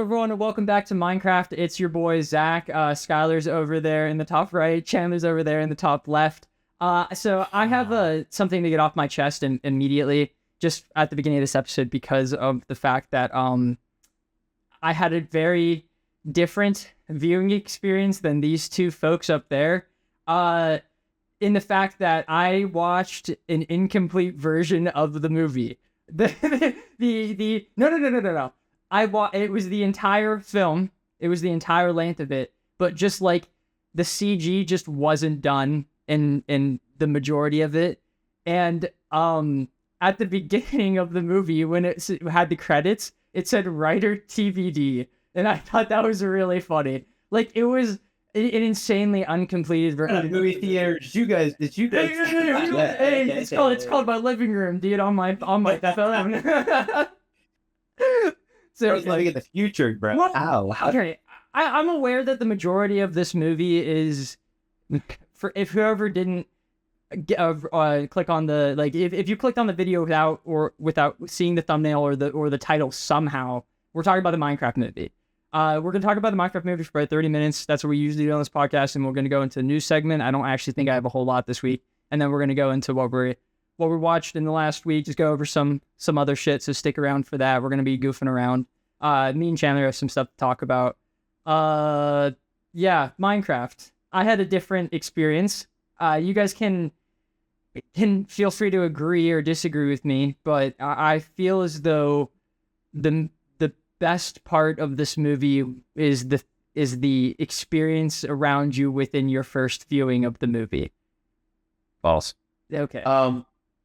everyone, and welcome back to Minecraft. It's your boy, Zach. Skylar's over there in the top right. Chandler's over there in the top left. So I have something to get off my chest immediately, just at the beginning of this episode, because of the fact that I had a very different viewing experience than these two folks up there. In the fact that I watched an incomplete version of the movie. No. It was the entire film. It was the entire length of it, but just like the CG just wasn't done in the majority of it. And at the beginning of the movie, when it had the credits, it said writer TBD, and I thought that was really funny. Like, it was an insanely uncompleted version. Movie theater. Did you guys? Hey, it's called My Living Room, dude, on my phone. So I was living in the future, bro. What? Ow. Okay, I'm aware that the majority of this movie is, if whoever didn't click on the, like, if you clicked on the video without seeing the thumbnail or the title somehow, we're talking about the Minecraft movie. We're gonna talk about the Minecraft movie for about 30 minutes. That's what we usually do on this podcast, and we're gonna go into a news segment. I don't actually think I have a whole lot this week, and then we're gonna go into what we watched in the last week. Just go over some other shit. So stick around for that. We're gonna be goofing around. Me and Chandler have some stuff to talk about. Yeah, Minecraft. I had a different experience. You guys can feel free to agree or disagree with me, but I feel as though the best part of this movie is the experience around you within your first viewing of the movie. False. Okay.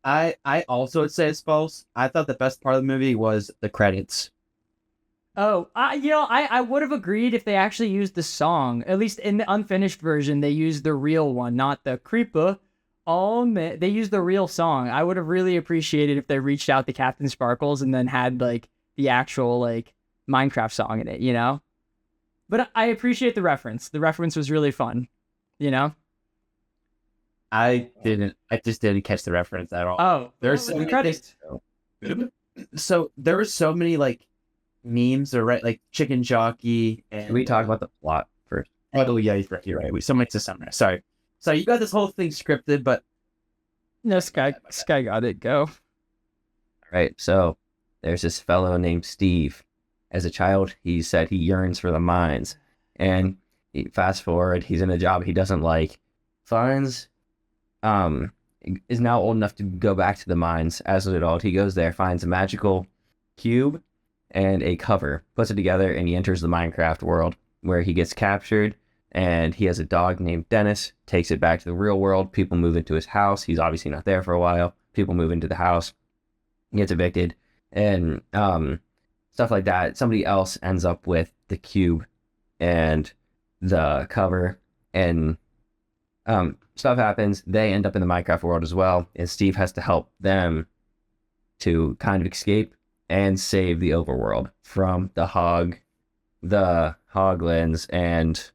I also would say it's false. I thought the best part of the movie was the credits. Oh, I would have agreed if they actually used the song. At least in the unfinished version, they used the real one, not the creeper. Oh man, they used the real song. I would have really appreciated if they reached out to Captain Sparkles and then had like the actual like Minecraft song in it, you know? But I appreciate the reference. The reference was really fun, you know? I just didn't catch the reference at all. Oh, there's so many credits. So there were so many like memes or like chicken jockey. And Can we talk about the plot first? Oh yeah, you're right. So much to summarize. Sorry. So you got this whole thing scripted, but No, Sky got it. Go. All right. So there's this fellow named Steve. As a child, he said he yearns for the mines, and fast forward, he's in a job he doesn't like. Finds, is now old enough to go back to the mines. As an adult, he goes there, finds a magical cube and a cover, puts it together, and he enters the Minecraft world, where he gets captured, and he has a dog named Dennis, takes it back to the real world. People move into his house. He's obviously not there for a while. People move into the house. He gets evicted, and stuff like that. Somebody else ends up with the cube and the cover, and stuff happens. They end up in the Minecraft world as well, and Steve has to help them to kind of escape and save the overworld from the hoglins, and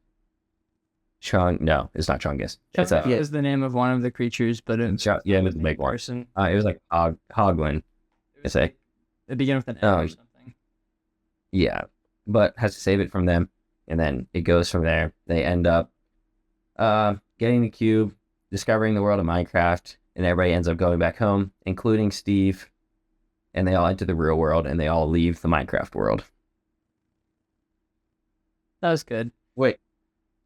no, it's not Chungus. It's is the name of one of the creatures, but it's it was the big one. person. It was like hoglin. It's like It began with an N or something. yeah, but has to save it from them, and then it goes from there. They end up getting the cube, discovering the world of Minecraft, and everybody ends up going back home, including Steve, and they all enter the real world, and they all leave the Minecraft world. That was good. wait,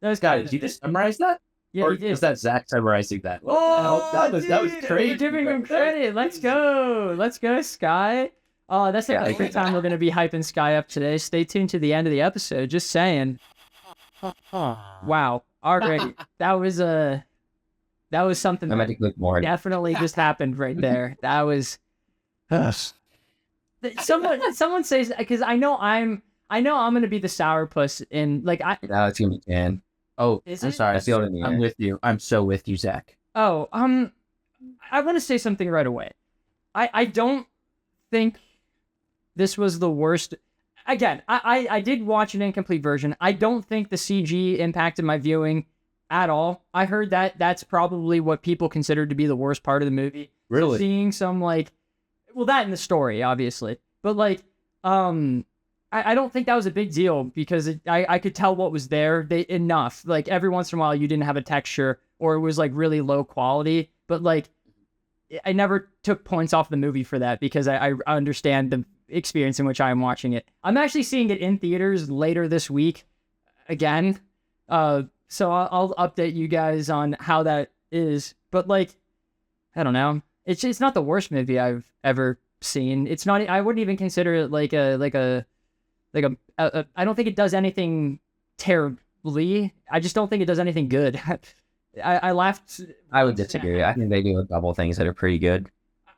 That was guys, good. did you just summarize that? Yeah, Or he did. was that Zach summarizing that? What the Oh, hell? That was dude, crazy. We're giving him credit. Let's go, Sky. Oh, that's like the first time we're gonna be hyping Sky up today. Stay tuned to the end of the episode. Just saying. Wow. Already, that was something I meant that to click more. definitely just happened right there. That was. Someone says, because I know I'm gonna be the sourpuss in like I. Now it's gonna be Jan. Oh, Is I'm it? sorry. I feel it in the I'm air. with you. I'm so with you, Zach. Oh, I want to say something right away. I don't think this was the worst. Again, I did watch an incomplete version. I don't think the CG impacted my viewing at all. I heard that that's probably what people consider to be the worst part of the movie. Really? Seeing some like, well, that in the story, obviously, but like, I don't think that was a big deal because I could tell what was there enough. Like every once in a while you didn't have a texture or it was like really low quality, but like I never took points off the movie for that because I understand the experience in which I am watching it. I'm actually seeing it in theaters later this week again. So I'll update you guys on how that is. But like, I don't know. It's not the worst movie I've ever seen. It's not. I wouldn't even consider it like a I don't think it does anything terribly. I just don't think it does anything good. I laughed. I would disagree. I think they do a couple things that are pretty good.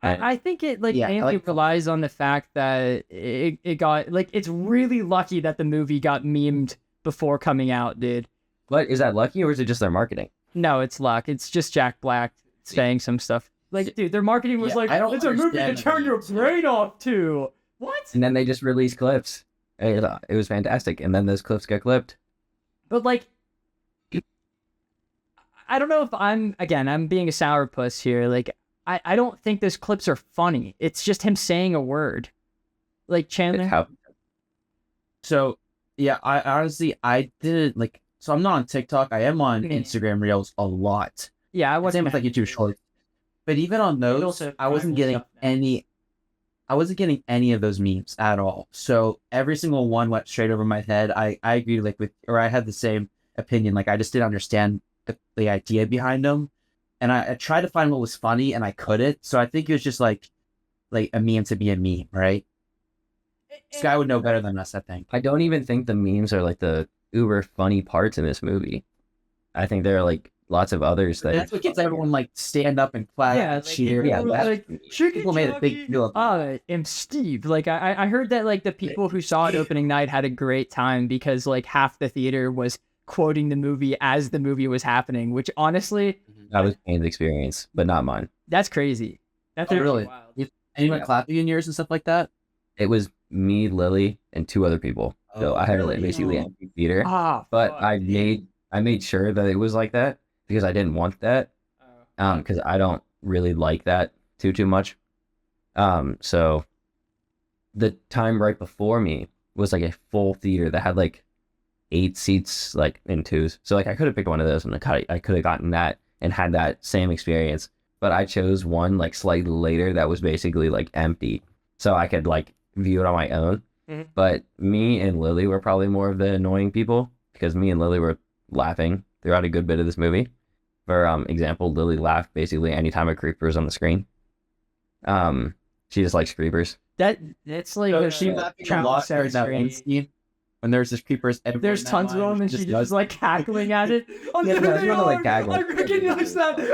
I think it mainly relies on the fact that it got like it's really lucky that the movie got memed before coming out, dude. But is that lucky or is it just their marketing? No, it's luck. It's just Jack Black saying some stuff. Like, dude, their marketing was it's a movie to turn your brain off to. What? And then they just released clips. It was fantastic. And then those clips got clipped. But like, I don't know if I'm being a sourpuss here. Like, I don't think those clips are funny. It's just him saying a word. Like, Chandler? So, yeah, I honestly, I didn't, like, so I'm not on TikTok. I am on Instagram Reels a lot. Yeah, I wasn't. Same with, like, YouTube Shorts. But even on those, I wasn't getting any of those memes at all. So every single one went straight over my head. I agree, like, I had the same opinion. Like, I just didn't understand the idea behind them. And I tried to find what was funny, and I couldn't. So I think it was just like a meme to be a meme, right? This guy would know better than us, I think. I don't even think the memes are like the uber funny parts in this movie. I think there are like lots of others that's what gets everyone like stand up and clap and cheer. Yeah, people made a big deal. And Steve, like I heard that like the people who saw it opening night had a great time because like half the theater was quoting the movie as the movie was happening, which honestly, that was Kane's experience, but not mine. That's crazy. That's really wild. Anyone clapping in yours and stuff like that? It was me, Lily, and two other people. So I had like basically empty theater. But I made sure that it was like that because I didn't want that. Because I don't really like that too much. So the time right before me was like a full theater that had like 8 seats like in twos. So like I could have picked one of those and I could have gotten that and had that same experience. But I chose one like slightly later that was basically like empty. So I could like view it on my own. Mm-hmm. But me and Lily were probably more of the annoying people because me and Lily were laughing throughout a good bit of this movie. For example, Lily laughed basically anytime a creeper was on the screen. She just likes creepers. That's like she laughing a lot during that one scene when there's just creepers. There's tons of them, and she's just like cackling at it. Oh, yeah, there they are. Like I recognize that.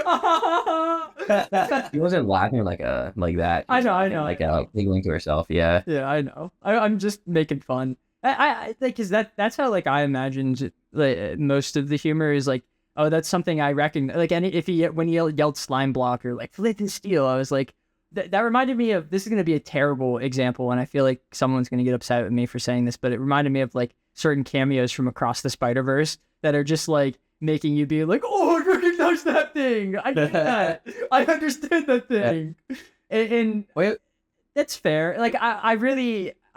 She wasn't laughing like that. I know. Like giggling to herself. Yeah. Yeah, I know. I'm just making fun. I think because that's how like I imagined like most of the humor is like. Oh, that's something I recognize. Like, when he yelled slime block or like flint and steel, I was like, that reminded me of, this is going to be a terrible example, and I feel like someone's going to get upset with me for saying this, but it reminded me of like certain cameos from Across the Spider-Verse that are just like making you be like, oh, I recognize that thing. I get that. I understand that thing. And that's fair. Like, I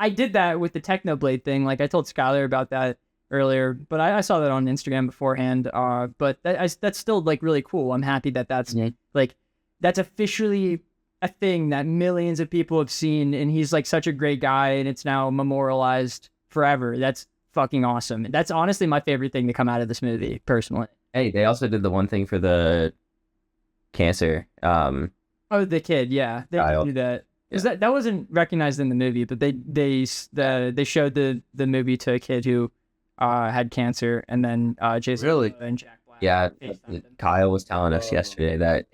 did that with the Technoblade thing. Like, I told Skylar about that earlier, but I saw that on Instagram beforehand. But that's still like really cool. I'm happy that that's like that's officially a thing that millions of people have seen, and he's like such a great guy, and it's now memorialized forever. That's fucking awesome. That's honestly my favorite thing to come out of this movie, personally. Hey, they also did the one thing for the cancer. Oh, the kid, yeah, they do that. Is that wasn't recognized in the movie, but they showed the movie to a kid who had cancer, and then Jason and Jack Black. Yeah, Kyle was telling us yesterday that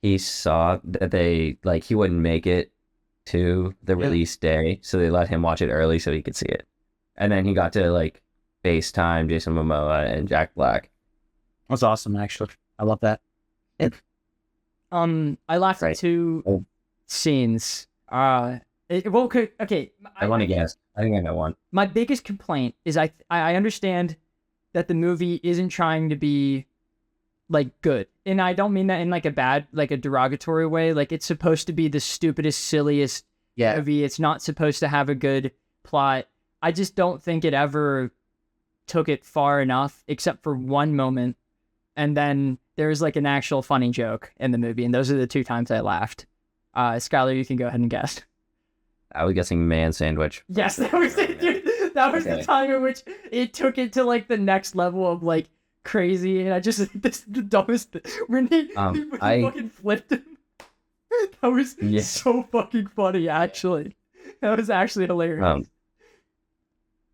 he saw that he wouldn't make it to the release day, so they let him watch it early so he could see it, and then he got to like FaceTime Jason Momoa and Jack Black. That's awesome, actually. I love that. I laughed at 2 scenes. Okay. I want to guess. I think I know one. My biggest complaint is I understand that the movie isn't trying to be like good, and I don't mean that in like a bad, like a derogatory way. Like, it's supposed to be the stupidest, silliest movie. It's not supposed to have a good plot. I just don't think it ever took it far enough, except for one moment. And then there's like an actual funny joke in the movie, and those are the 2 times I laughed. Skylar, you can go ahead and guess. I was guessing man sandwich. Yes, that was it, dude. That was the time in which it took it to like the next level of like crazy, and I just this is the dumbest thing. When he fucking flipped him. That was so fucking funny, actually. That was actually hilarious.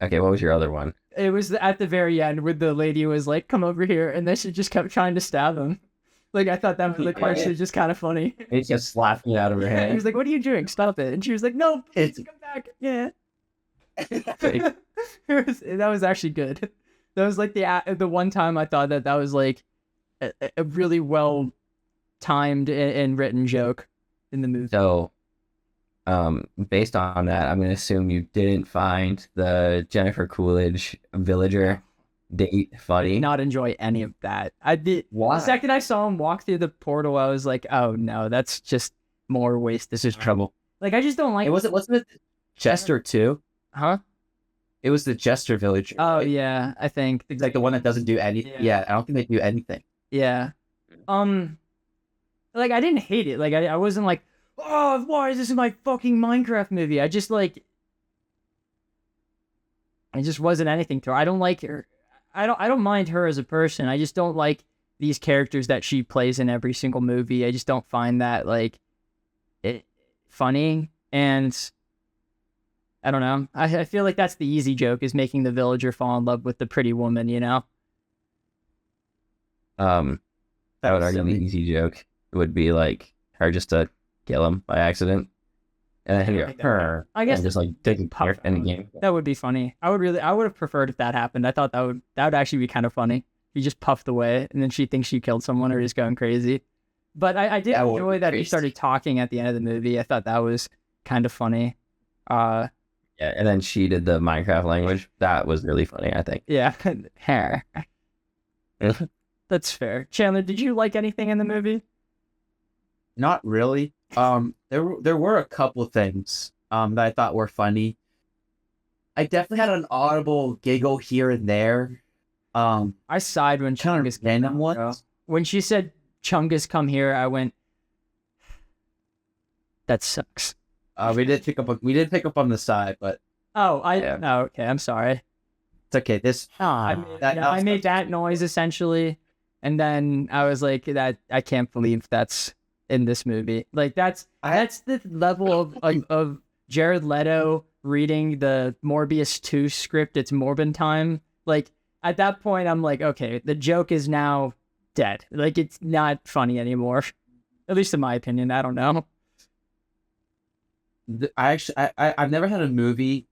Okay, what was your other one? It was at the very end where the lady was like, "Come over here," and then she just kept trying to stab him. Like, I thought that was like actually just kind of funny. He just slapped it out of her hand. He was like, "What are you doing? Stop it!" And she was like, "No, please come back." Yeah. That was actually good. That was like the one time I thought that was like a really well timed and written joke in the movie. So, based on that, I'm gonna assume you didn't find the Jennifer Coolidge villager date funny. I did not enjoy any of that. I did. Why? The second I saw him walk through the portal, I was like, "Oh no, that's just more waste. This is trouble." Like, I just don't like. Wasn't it Chester too? Huh? It was the Jester villager. Oh right? yeah, I think It's like the one that doesn't do anything. Yeah, I don't think they do anything. Yeah. Like, I didn't hate it. Like, I wasn't like, "Oh, why is this in my fucking Minecraft movie?" I just like, it just wasn't anything to her. I don't like her. I don't mind her as a person. I just don't like these characters that she plays in every single movie. I just don't find that like it funny, and I don't know. I feel like that's the easy joke, is making the villager fall in love with the pretty woman, you know? I would argue the easy joke would be like her just to kill him by accident, and then her. I guess just like taking part in the game. That would be funny. I would have preferred if that happened. I thought that would actually be kind of funny. He just puffed away, and then she thinks she killed someone, or he's going crazy. But I did enjoy that he started talking at the end of the movie. I thought that was kind of funny. Yeah, and then she did the Minecraft language. That was really funny, I think. Yeah, hair. That's fair. Chandler, did you like anything in the movie? Not really. There were a couple things that I thought were funny. I definitely had an audible giggle here and there. I sighed when Chungus came random ones. When she said Chungus come here, I went, that sucks. We did pick up on the side, but oh, okay, I'm sorry. It's okay. I made that noise essentially, and then I was like, "That I can't believe that's in this movie." Like that's the level of Jared Leto reading the Morbius 2 script. It's Morbin time. Like, at that point, I'm like, okay, the joke is now dead. Like, it's not funny anymore. At least in my opinion. I don't know. I've never had a movie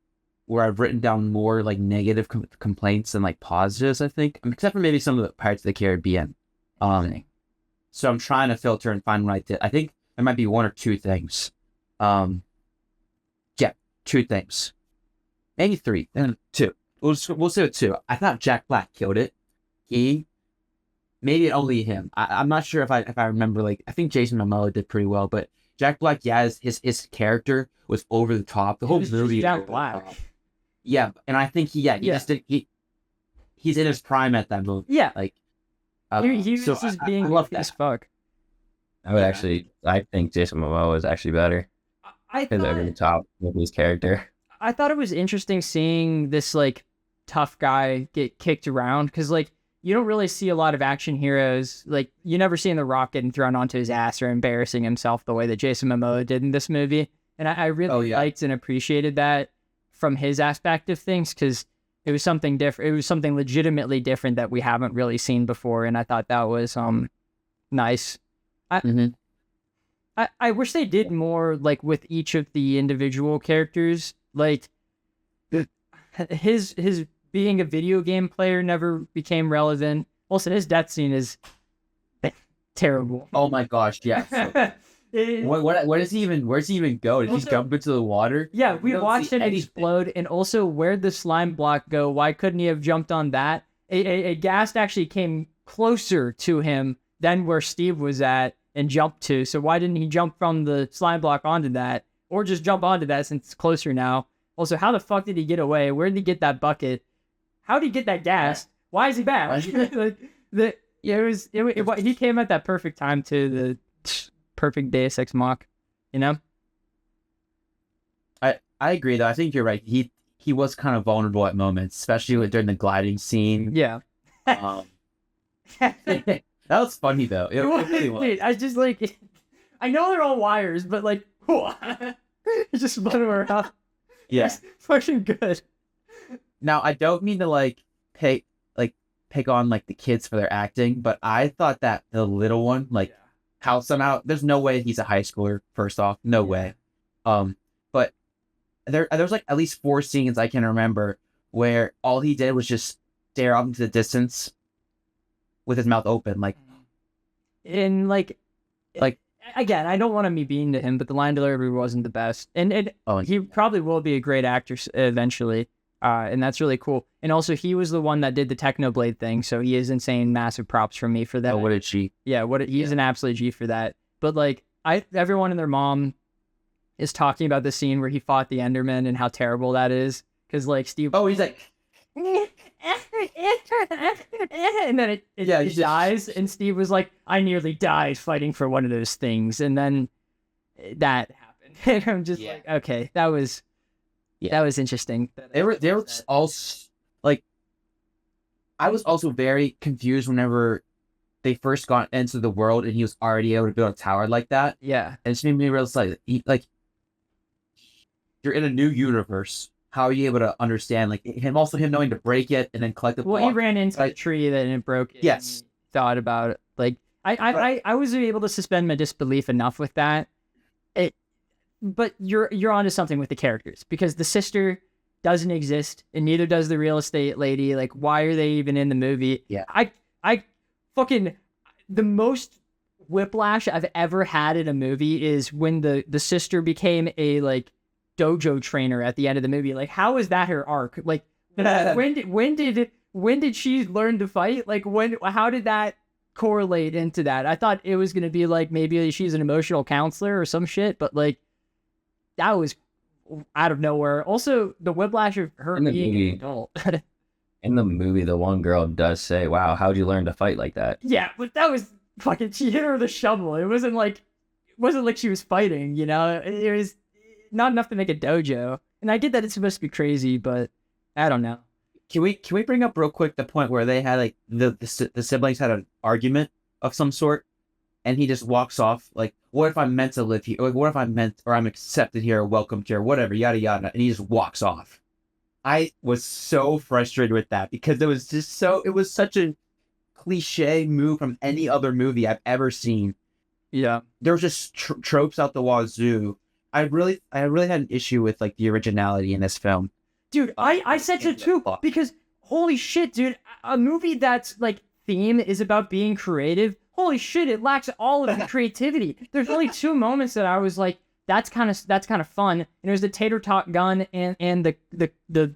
where I've written down more like negative complaints than like positives. I think, except for maybe some of the Pirates of the Caribbean. So I'm trying to filter and find what I did. I think there might be one or two things. Yeah, 2 things, maybe 3, then 2. We'll say 2. I thought Jack Black killed it. Maybe only him. I'm not sure if I remember. Like, I think Jason Momoa did pretty well, but Jack Black, his character was over the top. The whole movie. Jack Black. Yeah, and I think he's in his prime at that movie. Yeah, like he was just being goofy as fuck. I think Jason Momoa is actually better. I thought over the top with his character. I thought it was interesting seeing this like tough guy get kicked around, because like you don't really see a lot of action heroes. Like, you never see The Rock getting thrown onto his ass or embarrassing himself the way that Jason Momoa did in this movie. And I really liked and appreciated that from his aspect of things, because it was something different. It was something legitimately different that we haven't really seen before, and I thought that was nice. I wish they did more like with each of the individual characters. Like, his being a video game player never became relevant. Also, his death scene is terrible. Oh my gosh, yes. Where does he even go? Does he jump into the water? Yeah, we watched it explode, and also, where'd the slime block go? Why couldn't he have jumped on that? A ghast actually came closer to him than where Steve was at and jumped to, so why didn't he jump from the slime block onto that? Or just jump onto that since it's closer now? Also, how the fuck did he get away? Where did he get that bucket? How did he get that gas? Why is he back? He came at that perfect time to the perfect Deus Ex Mach, you know? I agree though. I think you're right. He was kind of vulnerable at moments, especially during the gliding scene. Yeah. That was funny though. It really was. Dude, I just like, I know they're all wires, but like, it just spun them around. Yeah. It's fucking good. Now I don't mean to pick on like the kids for their acting, but I thought that the little one, how somehow there's no way he's a high schooler. First off, no way. But there's like at least 4 scenes I can remember where all he did was just stare off into the distance with his mouth open, and again, I don't want to be mean to him, but the line delivery wasn't the best, and he probably will be a great actor eventually, and that's really cool. And also, he was the one that did the Technoblade thing, so he is insane. Massive props from me for that. Oh, what did she? Yeah, he's an absolute G for that. But everyone and their mom is talking about the scene where he fought the Enderman and how terrible that is, because Steve. Oh, he's like. And then it dies, and Steve was like, I nearly died fighting for one of those things, and then that happened. And I'm just like, okay, that was interesting. They were all I was also very confused whenever they first got into the world and he was already able to build a tower like that. Yeah. And it just made me realize you're in a new universe. How are you able to understand him knowing to break it and then collect the block? He ran into a tree that it broke it. Yes. And thought about it. I was able to suspend my disbelief enough with that. But you're onto something with the characters, because the sister doesn't exist and neither does the real estate lady. Why are they even in the movie? Yeah. I fucking, the most whiplash I've ever had in a movie is when the sister became a dojo trainer at the end of the movie. How is that her arc? When did she learn to fight? How did that correlate into that? I thought it was gonna be maybe she's an emotional counselor or some shit, but that was out of nowhere. Also, the whiplash of her being an adult. In the movie, the one girl does say, "Wow, how'd you learn to fight like that?" Yeah, but that was fucking. She hit her with a shovel. It wasn't like she was fighting. You know, it was not enough to make a dojo. And I get that it's supposed to be crazy, but I don't know. Can we bring up real quick the point where they had the siblings had an argument of some sort, and he just walks off what if I'm meant to live here? What if I'm accepted here, or welcomed here, whatever, yada yada, and he just walks off. I was so frustrated with that because it was such a cliche move from any other movie I've ever seen. Yeah, there was just tropes out the wazoo. I really had an issue with the originality in this film. Dude, I said so too, because holy shit, dude, a movie that's theme is about being creative. Holy shit, it lacks all of the creativity. There's only 2 moments that I was like, that's kind of fun. And it was the tater tot gun and the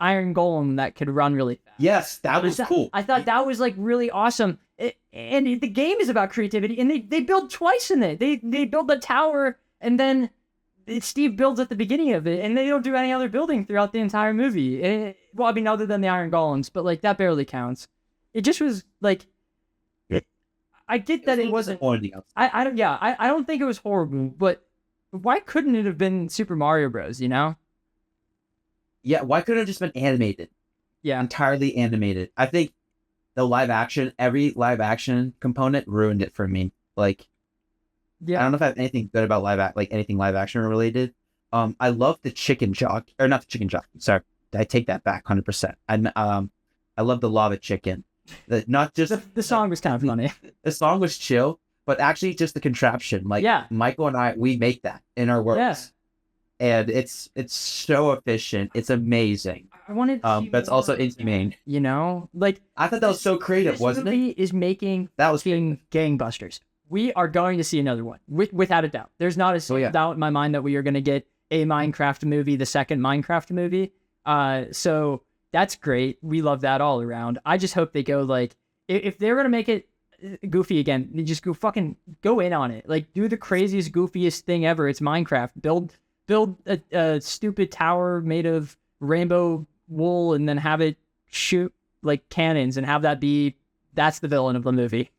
iron golem that could run really fast. Yes, that was cool. I thought that was really awesome. And the game is about creativity, and they build twice in it. They build the tower, and then Steve builds at the beginning of it, and they don't do any other building throughout the entire movie. Well, I mean, other than the iron golems, but that barely counts. It just was I get that it wasn't. I don't think it was horrible, but why couldn't it have been Super Mario Bros? You know? Yeah, why couldn't it have just been animated? Yeah, entirely animated. I think every live action component ruined it for me. Yeah, I don't know if I have anything good about anything live action related. I love the chicken jock, or not the chicken jock. Sorry, I take that back 100%. I love the lava chicken. Not just the song was kind of funny. The song was chill, but actually just the contraption. Michael and I, we make that in our works. Yeah. And it's so efficient. It's amazing. I wanted to but it's also inhumane. You know? I thought that was so creative, wasn't it? This movie is making gangbusters. We are going to see another one, without a doubt. There's not a doubt in my mind that we are going to get a Minecraft movie, the second Minecraft movie. So that's great. We love that all around. I just hope they go if they're going to make it goofy again, they just go in on it. Do the craziest, goofiest thing ever. It's Minecraft. build a stupid tower made of rainbow wool and then have it shoot like cannons and have that's the villain of the movie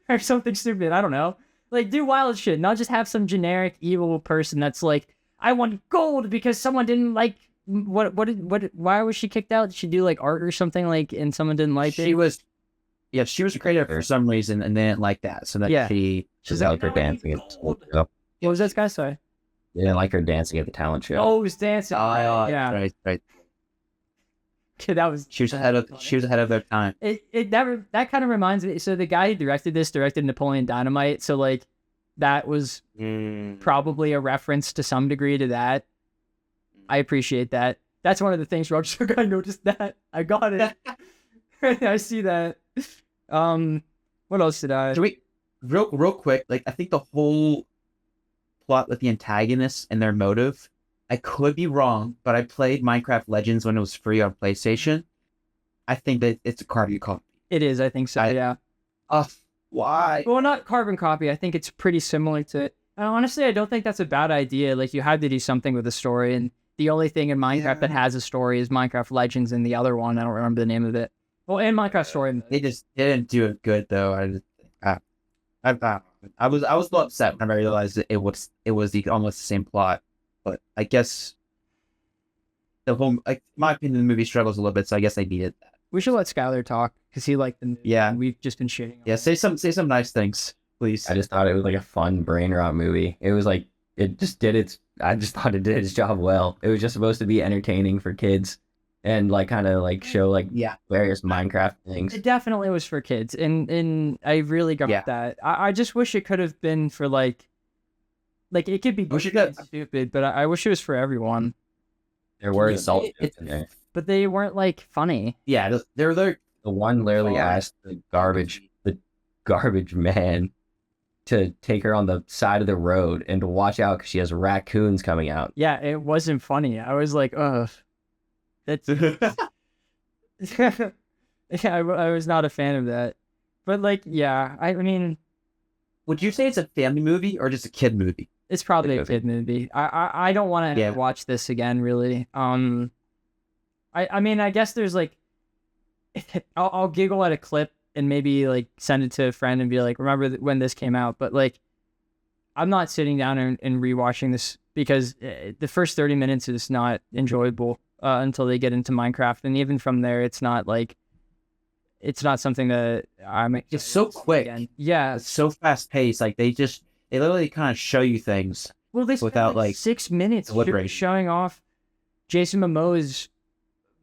or something stupid. I don't know. Like, do wild shit, not just have some generic evil person that's like, I want gold because someone didn't like why was she kicked out? Did she do like art or something like, and someone didn't like it? She was a creator for some reason and they didn't like that. So that she's out for dancing at the school show. What was that guy say? They didn't like her dancing at the talent show. Oh, it was dancing. Yeah. Right. Okay, that was. She was ahead of their time. That kind of reminds me. So the guy who directed Napoleon Dynamite. So like, that was probably a reference to some degree to that. I appreciate that. That's one of the things, Roger. I noticed that. I got it. I see that. What else did I? So wait, real quick. Like, I think the whole plot with the antagonists and their motive, I could be wrong, but I played Minecraft Legends when it was free on PlayStation. I think that it's a carbon copy. It is, I think so, yeah. Why? Well, not carbon copy. I think it's pretty similar to it. And honestly, I don't think that's a bad idea. Like, you had to do something with the story, and the only thing in Minecraft that has a story is Minecraft Legends, and the other one, I don't remember the name of it. Well, and Minecraft Story. They just didn't do it good, though. I was a little upset when I realized that it was almost the same plot. But I guess the whole, like, in my opinion, the movie struggles a little bit, so I guess they needed that. We should let Skylar talk because he liked the movie. Yeah, and we've just been shitting. Yeah, say some nice things, please. I just thought it was like a fun brain rot movie. It was like I just thought it did its job well. It was just supposed to be entertaining for kids and like kind of like show like various Minecraft things. It definitely was for kids, and I really got that. I just wish it could have been for like it could be stupid, but I wish it was for everyone. There were assault jokes in there, but they weren't like funny. Yeah, they're the one literally asked the garbage man to take her on the side of the road and to watch out because she has raccoons coming out. Yeah, it wasn't funny. I was like, ugh. That's I was not a fan of that. But like, yeah, I mean, would you say it's a family movie or just a kid movie? It's probably a kid movie. I don't want to watch this again, really. I mean, I guess there's like, I'll giggle at a clip and maybe like send it to a friend and be like, remember when this came out? But like, I'm not sitting down and rewatching this because the first 30 minutes is not enjoyable until they get into Minecraft, and even from there, it's not something that I'm. It's so quick. Again. Yeah, it's so fast paced. Like they literally kind of show you things. Well, they without like 6 minutes showing off Jason Momoa's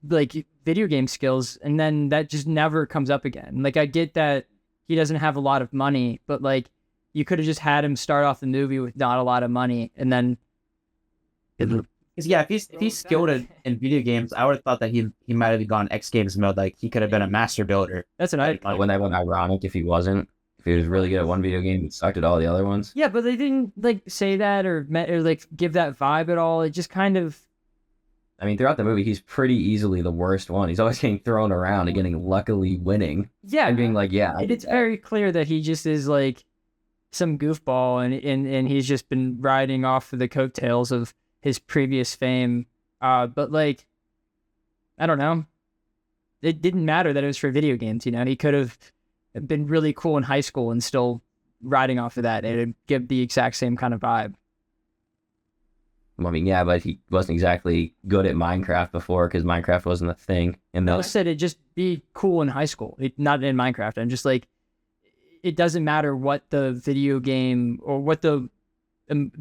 like video game skills, and then that just never comes up again. Like, I get that he doesn't have a lot of money, but like you could have just had him start off the movie with not a lot of money, and then if he's skilled in video games, I would have thought that he might have gone X Games mode. Like he could have been a master builder. That's an idea. When that went ironic if he wasn't. If he was really good at one video game and sucked at all the other ones. Yeah, but they didn't like say that or like give that vibe at all. It just kind of. I mean, throughout the movie, he's pretty easily the worst one. He's always getting thrown around and getting luckily winning. Yeah, and being like, it's very clear that he just is like some goofball, and he's just been riding off of the coattails of his previous fame. But like, I don't know. It didn't matter that it was for video games. You know, he could have been really cool in high school and still riding off of that, and it'd give the exact same kind of vibe. I mean, yeah, but he wasn't exactly good at Minecraft before because Minecraft wasn't a thing. And I said it'd just be cool in high school, not in Minecraft. I'm just like, it doesn't matter what the video game or what the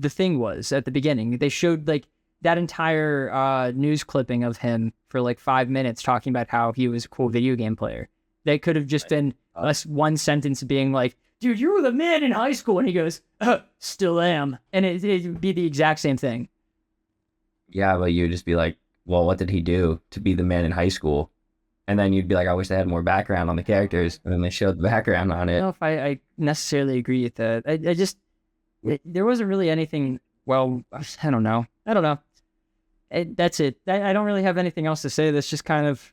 thing was at the beginning. They showed like that entire news clipping of him for like 5 minutes talking about how he was a cool video game player. That could have just been us one sentence being like, dude, you were the man in high school. And he goes, still am. And it'd be the exact same thing. Yeah, but you'd just be like, well, what did he do to be the man in high school? And then you'd be like, I wish they had more background on the characters. And then they showed the background on it. I don't know if I necessarily agree with that. There wasn't really anything, well, I don't know. That's it. I don't really have anything else to say. That's just kind of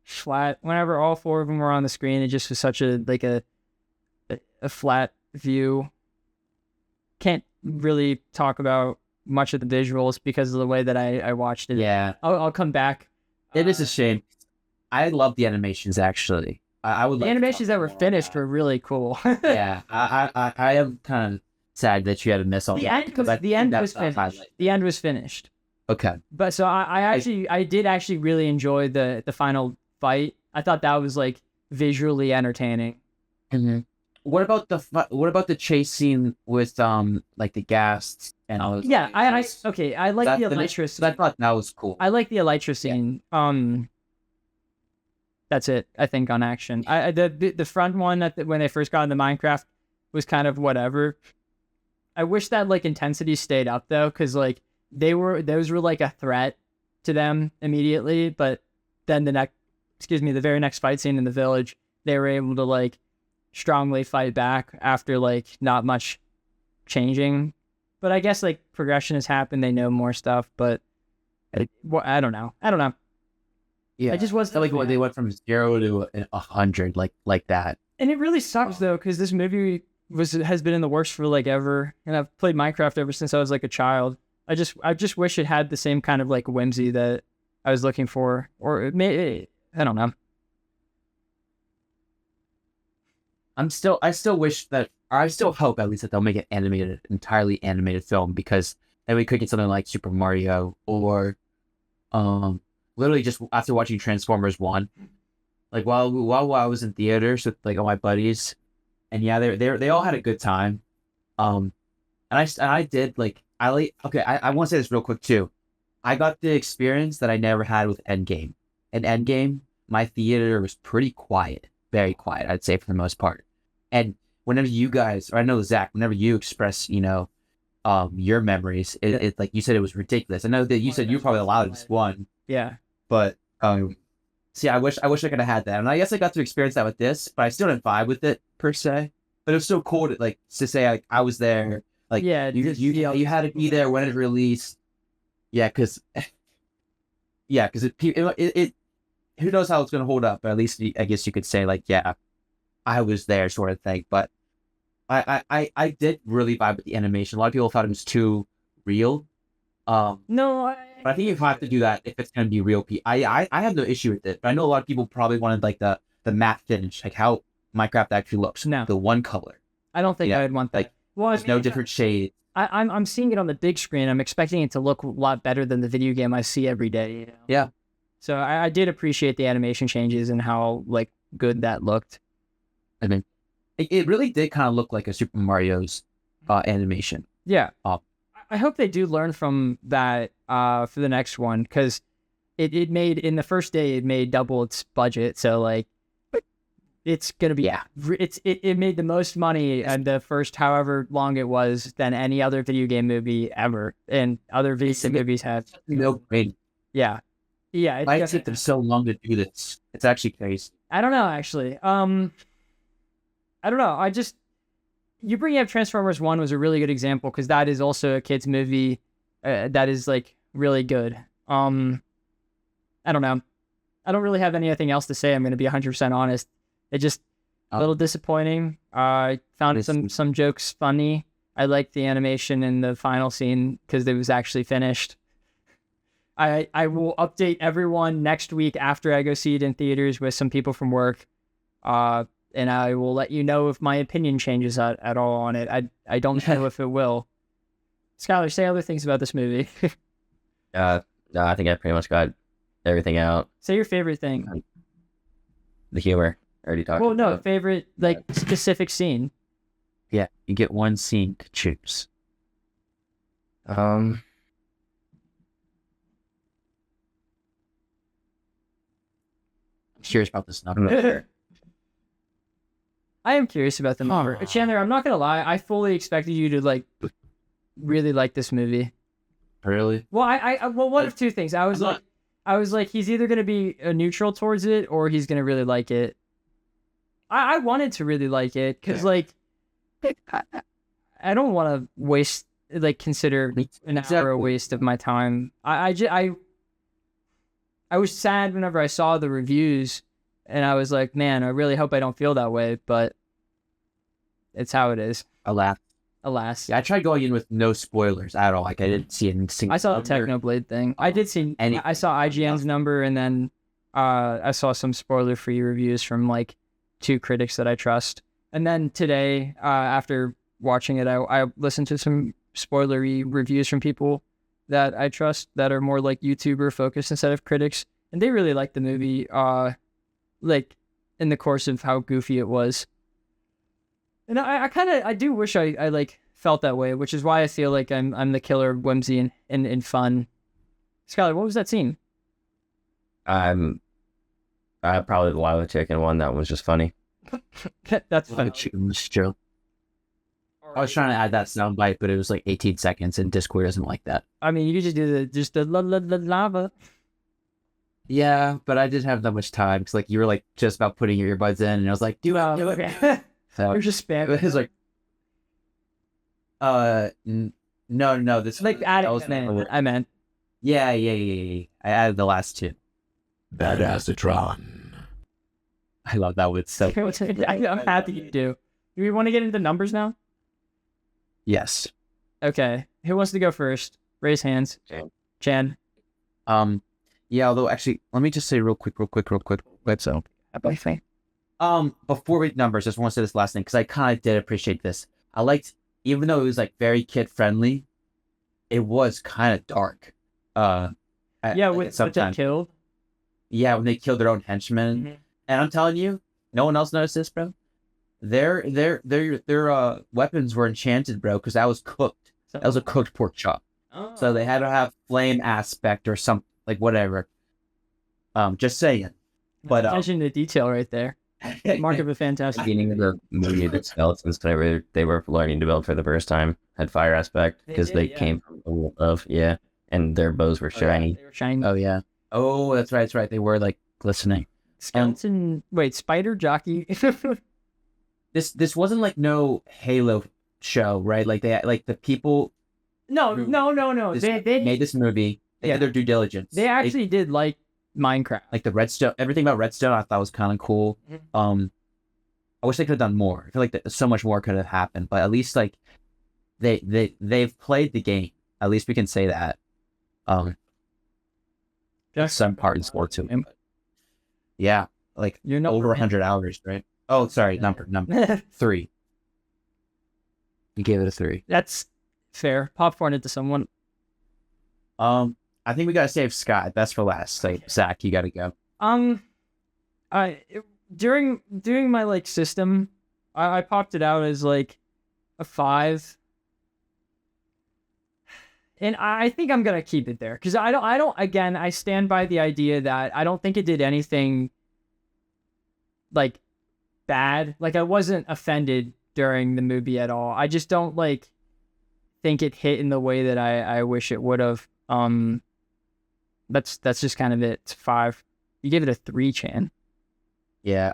flat. Whenever all four of them were on the screen, it just was such a flat view. Can't really talk about much of the visuals because of the way that I watched it. Yeah, I'll come back. it is a shame. I love the animations actually. I would The like to animations talk that were more on finished that. were really cool. Yeah, I am kind of sad that you had to miss all The that. end, because I the think end that's was the finished. highlight. The end was finished. Okay. But so I did actually really enjoy the final fight. I thought that was like visually entertaining. What about the chase scene with like the gas and all those? Yeah, I like That the finished? Elytra scene. I thought that was cool. I like the Elytra scene. That's it. I think on action. The front one when they first got into Minecraft was kind of whatever. I wish that like intensity stayed up though, because like those were like a threat to them immediately, but then the very next fight scene in the village, they were able to like strongly fight back after like not much changing. But I guess like progression has happened, they know more stuff, but I don't know. Yeah, I just wasn't like when they went from 0 to 100, like that. And it really sucks though, because this movie has been in the works for like ever, and I've played Minecraft ever since I was like a child. I just wish it had the same kind of like whimsy that I was looking for, or it may, I don't know. I still wish that, or I still hope at least that they'll make an entirely animated film, because then we could get something like Super Mario, or literally just after watching Transformers 1, like while I was in theaters with like all my buddies, and yeah, they all had a good time, and I did like I want to say this real quick too. I got the experience that I never had with Endgame. In Endgame, my theater was pretty quiet, very quiet, I'd say for the most part. And whenever you guys, or I know Zach, whenever you express, your memories, it like you said, it was ridiculous. I know that you said you were probably the loudest one, Yeah. but see, I wish I could have had that, and I guess I got to experience that with this, but I still didn't vibe with it per se. But it was so cool to say like I was there, like Yeah, you had to be there when it released. Yeah, because it who knows how it's gonna hold up, but at least I guess you could say like, yeah, I was there, sort of thing. But I did really vibe with the animation. A lot of people thought it was too real. No, But I think you have to do that if it's going to be real. I have no issue with it, but I know a lot of people probably wanted like the matte finish, like how Minecraft actually looks. No. The one color. I don't think I would want that. Like, Well, there's no different shades. I'm seeing it on the big screen. I'm expecting it to look a lot better than the video game I see every day. You know? Yeah. So I did appreciate the animation changes and how like good that looked. I mean, it really did kind of look like a Super Mario's animation. Yeah. Oh. I hope they do learn from that for the next one, because it made, in the first day, it made double its budget. So like, it's gonna be, it made the most money in the first however long it was than any other video game movie ever, and other video game movies have. No brain. Yeah. Yeah. Why took them so long to do this? It's actually crazy. I don't know, actually. I don't know. You bringing up Transformers 1 was a really good example, because that is also a kid's movie that is like really good. I don't know. I don't really have anything else to say. I'm going to be 100% honest. It just a little disappointing. I found some jokes funny. I liked the animation in the final scene because it was actually finished. I will update everyone next week after I go see it in theaters with some people from work. And I will let you know if my opinion changes at all on it. I don't know if it will. Skylar, say other things about this movie. No, I think I pretty much got everything out. Say your favorite thing. The humor. I already talked Well, no, about. favorite, like, specific scene. Yeah, you get one scene to choose. I'm curious about this number. I am curious about the number. Chandler, I'm not gonna lie. I fully expected you to like really like this movie. Really? Well, well, one of two things. I was like, he's either gonna be neutral towards it or he's gonna really like it. I wanted to really like it because like I don't want to consider an hour a waste of my time. I was sad whenever I saw the reviews. And I was like, man, I really hope I don't feel that way, but it's how it is. Alas. alas. Yeah, I tried going in with no spoilers at all. Like I didn't see any single. I saw the Technoblade thing. I did see. I saw IGN's number, and then I saw some spoiler-free reviews from like 2 critics that I trust. And then today, after watching it, I listened to some spoilery reviews from people that I trust that are more like YouTuber focused instead of critics, and they really liked the movie. Like in the course of how goofy it was. And I do wish I like felt that way, which is why I feel like I'm the killer of whimsy and fun. Skylar, what was that scene? Probably the lava chicken one. That was just funny. That's funny. Chicken was true. I was trying to add that soundbite, but it was like 18 seconds, and Discord doesn't like that. I mean, you could just do the lava. Yeah, but I didn't have that much time because like you were like just about putting your earbuds in, and I was like, do it. Okay. So You're just spamming. it was like, no, this Like adding. I meant. Yeah. I added the last 2. Badassatron. I love that one so. I'm happy you do. Do we want to get into numbers now? Yes. Okay. Who wants to go first? Raise hands. Chan. Yeah. Although actually, let me just say real quick. So, before we numbers, just want to say this last thing because I kind of did appreciate this. I liked, even though it was like very kid friendly, it was kind of dark. With that killed. Yeah, when they killed their own henchmen, Mm-hmm. and I'm telling you, no one else noticed this, bro. Their weapons were enchanted, bro, because that was cooked. That was a cooked pork chop. Oh. So they had to have flame aspect or something, like whatever. Just saying. But attention to detail right there. Mark of a fantastic. Beginning of the movie, the skeletons that they were learning to build for the first time had fire aspect because they came from the world of and their bows were shiny. They were shiny. Oh yeah. Oh, that's right. They were like glistening. Skeleton. Wait, spider jockey. This wasn't like no Halo show, right? Like they like the people. No. They made this movie. They did their due diligence. They actually did like Minecraft. Like the Redstone, everything about Redstone, I thought was kind of cool. Mm-hmm. I wish they could have done more. I feel like so much more could have happened, but at least like they've played the game. At least we can say that. Just some part in sport to him. Yeah, like you're not over 100 hours, right? Oh, sorry, number 3. You gave it a 3. That's fair. Popcorn it to someone. I think we gotta save Scott. That's for last. Like Zach, you gotta go. During my like system, I popped it out as like a 5, and I think I'm gonna keep it there because I don't. Again, I stand by the idea that I don't think it did anything like bad. Like I wasn't offended during the movie at all. I just don't like think it hit in the way that I wish it would have. That's just kind of it. It's 5. You gave it a 3, Chan. Yeah,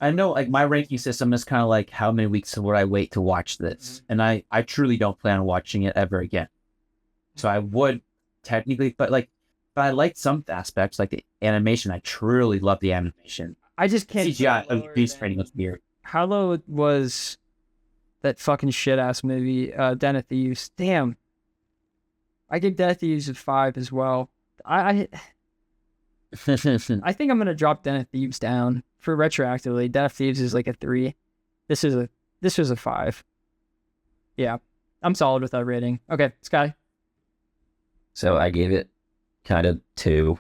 I know like my ranking system is kind of like how many weeks would I wait to watch this, and I truly don't plan on watching it ever again. So I would technically, but I liked some aspects like the animation. I truly love the animation. I just can't. CGI of beast training was weird. How low was that fucking shit ass movie, Den of Thieves? Damn. I give Den of Thieves a 5 as well. I think I'm gonna drop Den of Thieves down for retroactively. Den of Thieves is like a 3. This was a 5. Yeah, I'm solid with that rating. Okay, Sky. So I gave it kind of 2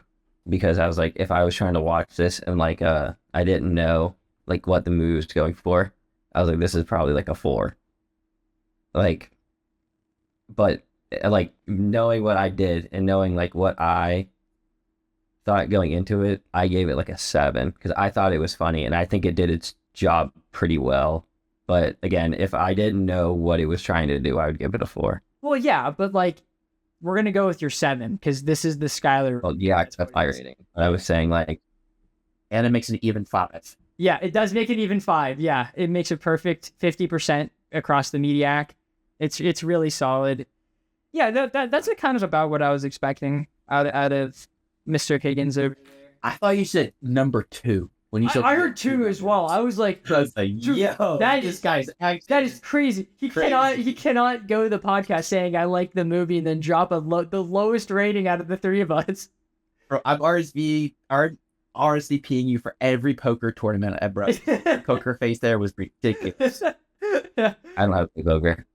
because I was like, if I was trying to watch this and like I didn't know like what the movie was going for, I was like, this is probably like a 4. Like, but like knowing what I did and knowing like what I thought going into it, I gave it like a 7 because I thought it was funny and I think it did its job pretty well. But again, if I didn't know what it was trying to do, I would give it a 4. Well, yeah, but like we're gonna go with your 7 because this is the Skylar. Well, yeah, it's a high rating. But I was saying like, and it makes an even 5. Yeah, it does make it even 5. Yeah, it makes a perfect 50% across the Mediak. It's really solid. Yeah, that's kind of about what I was expecting out of Mr. Higgins over there. I thought you said number 2. when you showed I heard 2 as well. I was like, I was like, dude, yo, that this is- guy's actually that is crazy. He cannot go to the podcast saying I like the movie and then drop the lowest rating out of the 3 of us. Bro, I'm RSVPing you for every poker tournament at bro. Poker face there was ridiculous. Yeah. I don't know how to play poker.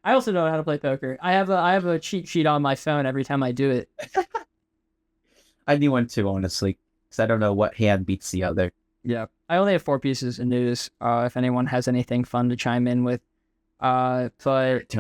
I also know how to play poker. I have a cheat sheet on my phone every time I do it. I need one too, honestly, because I don't know what hand beats the other. Yeah. I only have 4 pieces of news. If anyone has anything fun to chime in with. But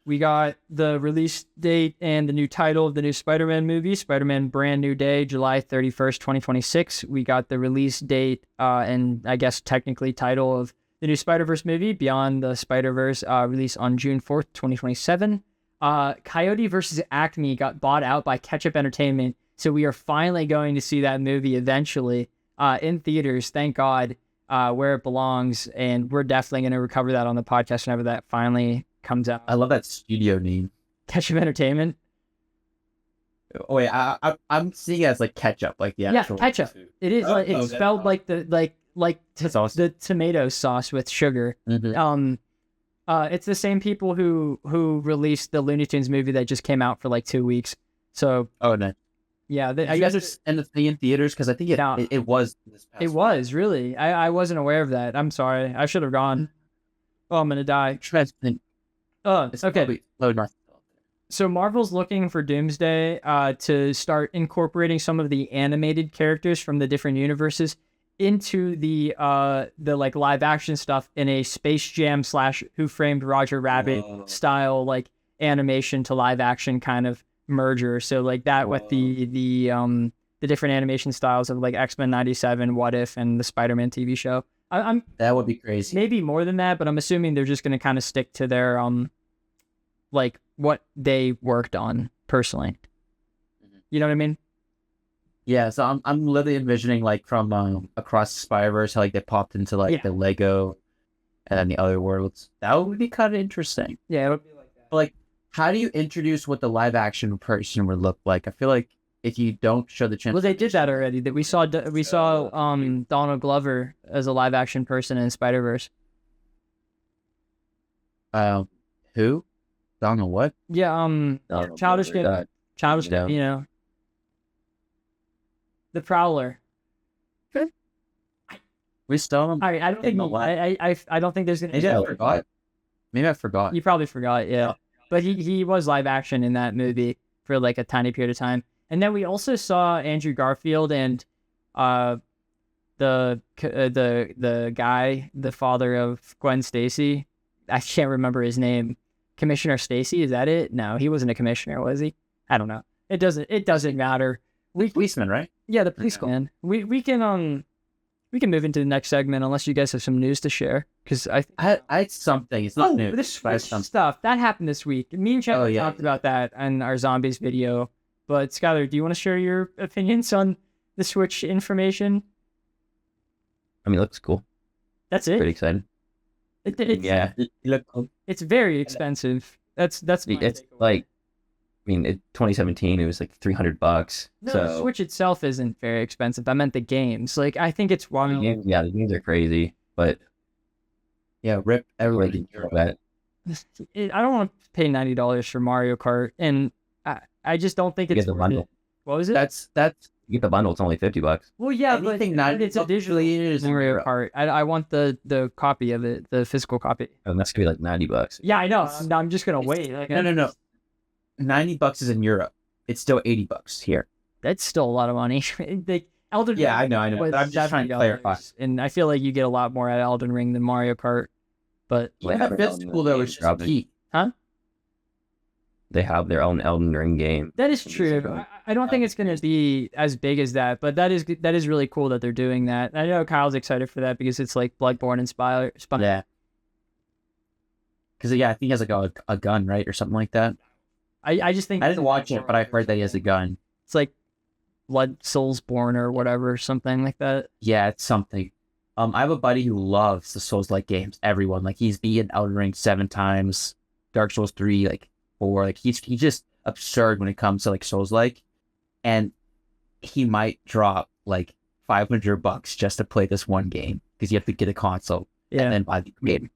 we got the release date and the new title of the new Spider-Man movie, Spider-Man Brand New Day, July 31st, 2026. We got the release date and I guess technically title of the new Spider-Verse movie, Beyond the Spider-Verse, released on June 4th, 2027. Coyote vs. Acme got bought out by Ketchup Entertainment, so we are finally going to see that movie eventually in theaters, thank God, where it belongs, and we're definitely going to recover that on the podcast whenever that finally comes out. I love that studio name. Ketchup Entertainment? Oh wait, I'm seeing it as like ketchup, like the actual ketchup. food. It is Oh, like it's that's spelled awesome. like Sauce. the tomato sauce with sugar. Mhm. It's the same people who released the Looney Tunes movie that just came out for like 2 weeks. So Oh no, yeah, I guess end up seeing in theaters because I think it was. This past it was really. I wasn't aware of that. I'm sorry. I should have gone. Oh, I'm gonna die. Transparent. It's Okay. probably low north. So Marvel's looking for Doomsday to start incorporating some of the animated characters from the different universes into the like live action stuff in a Space Jam / Who Framed Roger Rabbit Whoa. style like animation to live action kind of merger. So like that with the different animation styles of like X-Men 97, What If, and the Spider-Man TV show. I'm That would be crazy. maybe more than that, but I'm assuming they're just going to kind of stick to their like what they worked on personally. You know what I mean? Yeah, so I'm literally envisioning like from Across the Spider-Verse how like they popped into like the Lego and then the other worlds. That would be kind of interesting. Yeah, it would be like that. But like, how do you introduce what the live action person would look like? I feel like if you don't show the chance, Well, they did that already. That we saw Donald Glover as a live action person in Spider-Verse. Who? Donald what? Yeah, Childish Glover, Childish, yeah. you know, the Prowler. We still don't. I don't think know what. I don't think there's gonna. Maybe I forgot. Maybe I forgot. You probably forgot, yeah. But he was live action in that movie for like a tiny period of time, and then we also saw Andrew Garfield and the guy, the father of Gwen Stacy. I can't remember his name. Commissioner Stacy, is that it? No, he wasn't a commissioner, was he? I don't know. It doesn't matter. Policeman, right? Yeah, the policeman. We can move into the next segment unless you guys have some news to share. Because I something. It's not new. This but Switch stuff that happened this week. Me and Chad talked about that in our zombies video. But Skylar, do you want to share your opinions on the Switch information? I mean, it looks cool. That's it. Pretty excited. Yeah. It's very expensive. That's It's like, I mean, 2017, it was like $300. No, so the Switch itself isn't very expensive. I meant the games. Like, I think it's wild. the games are crazy, but Yeah, rip everybody. that. I don't want to pay $90 for Mario Kart, and I just don't think You it's get the worth bundle. it. What was it? That's You get the bundle, it's only $50. Well, yeah, anything but it's a digital is Mario Kart. I want the copy of it, the physical copy. And that's gonna be like $90. Yeah, I know. I'm just gonna wait. Like, No. $90 is in Europe. It's still $80 here. That's still a lot of money. Elden Yeah, Ring I know. was But I'm just trying to $70, clarify. and I feel like you get a lot more at Elden Ring than Mario Kart. But They Yeah, have their own physical though game is just dropping. key. They have their own Elden Ring game. that is true. I don't think it's gonna be as big as that, but that is really cool that they're doing that. I know Kyle's excited for that because it's like Bloodborne inspired. Yeah. Because I think he has like a gun, right, or something like that. I just think I didn't watch it, but I heard that he has a gun. it's like Blood Soulsborne or whatever, something like that. Yeah, it's something. I have a buddy who loves the Souls-like games. Everyone, like, he's beaten Elden Ring 7 times, Dark Souls 3 like 4. Like he's just absurd when it comes to like Souls-like, and he might drop like $500 just to play this one game because you have to get a console Yeah, and then buy the game.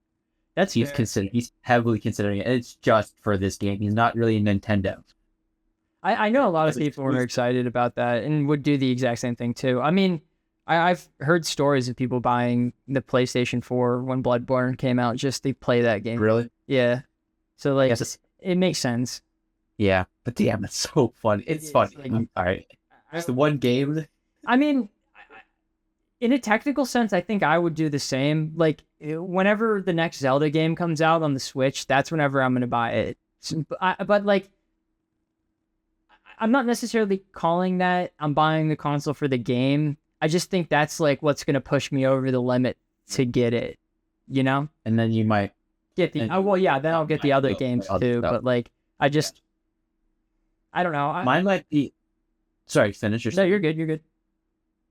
that's He's fair. he's heavily considering it. And it's just for this game. He's not really a Nintendo. I know a lot of It's people are excited about that and would do the exact same thing too. I mean, I've heard stories of people buying the PlayStation 4 when Bloodborne came out just to play that game. Really? Yeah. So like, Yes. it makes sense. Yeah, but damn, it's so fun. It's It fun. is, like- All right, it's the one game. I mean, in a technical sense, I think I would do the same. Like, whenever the next Zelda game comes out on the Switch, that's whenever I'm going to buy it. But like, I'm not necessarily calling that I'm buying the console for the game. I just think that's like what's going to push me over the limit to get it, you know? And then you might. Get the, And- oh, well, yeah, then I'll get the other Oh, games other too. stuff. But like, I don't know. Mine might be. Sorry, finish your. No, you're good. You're good.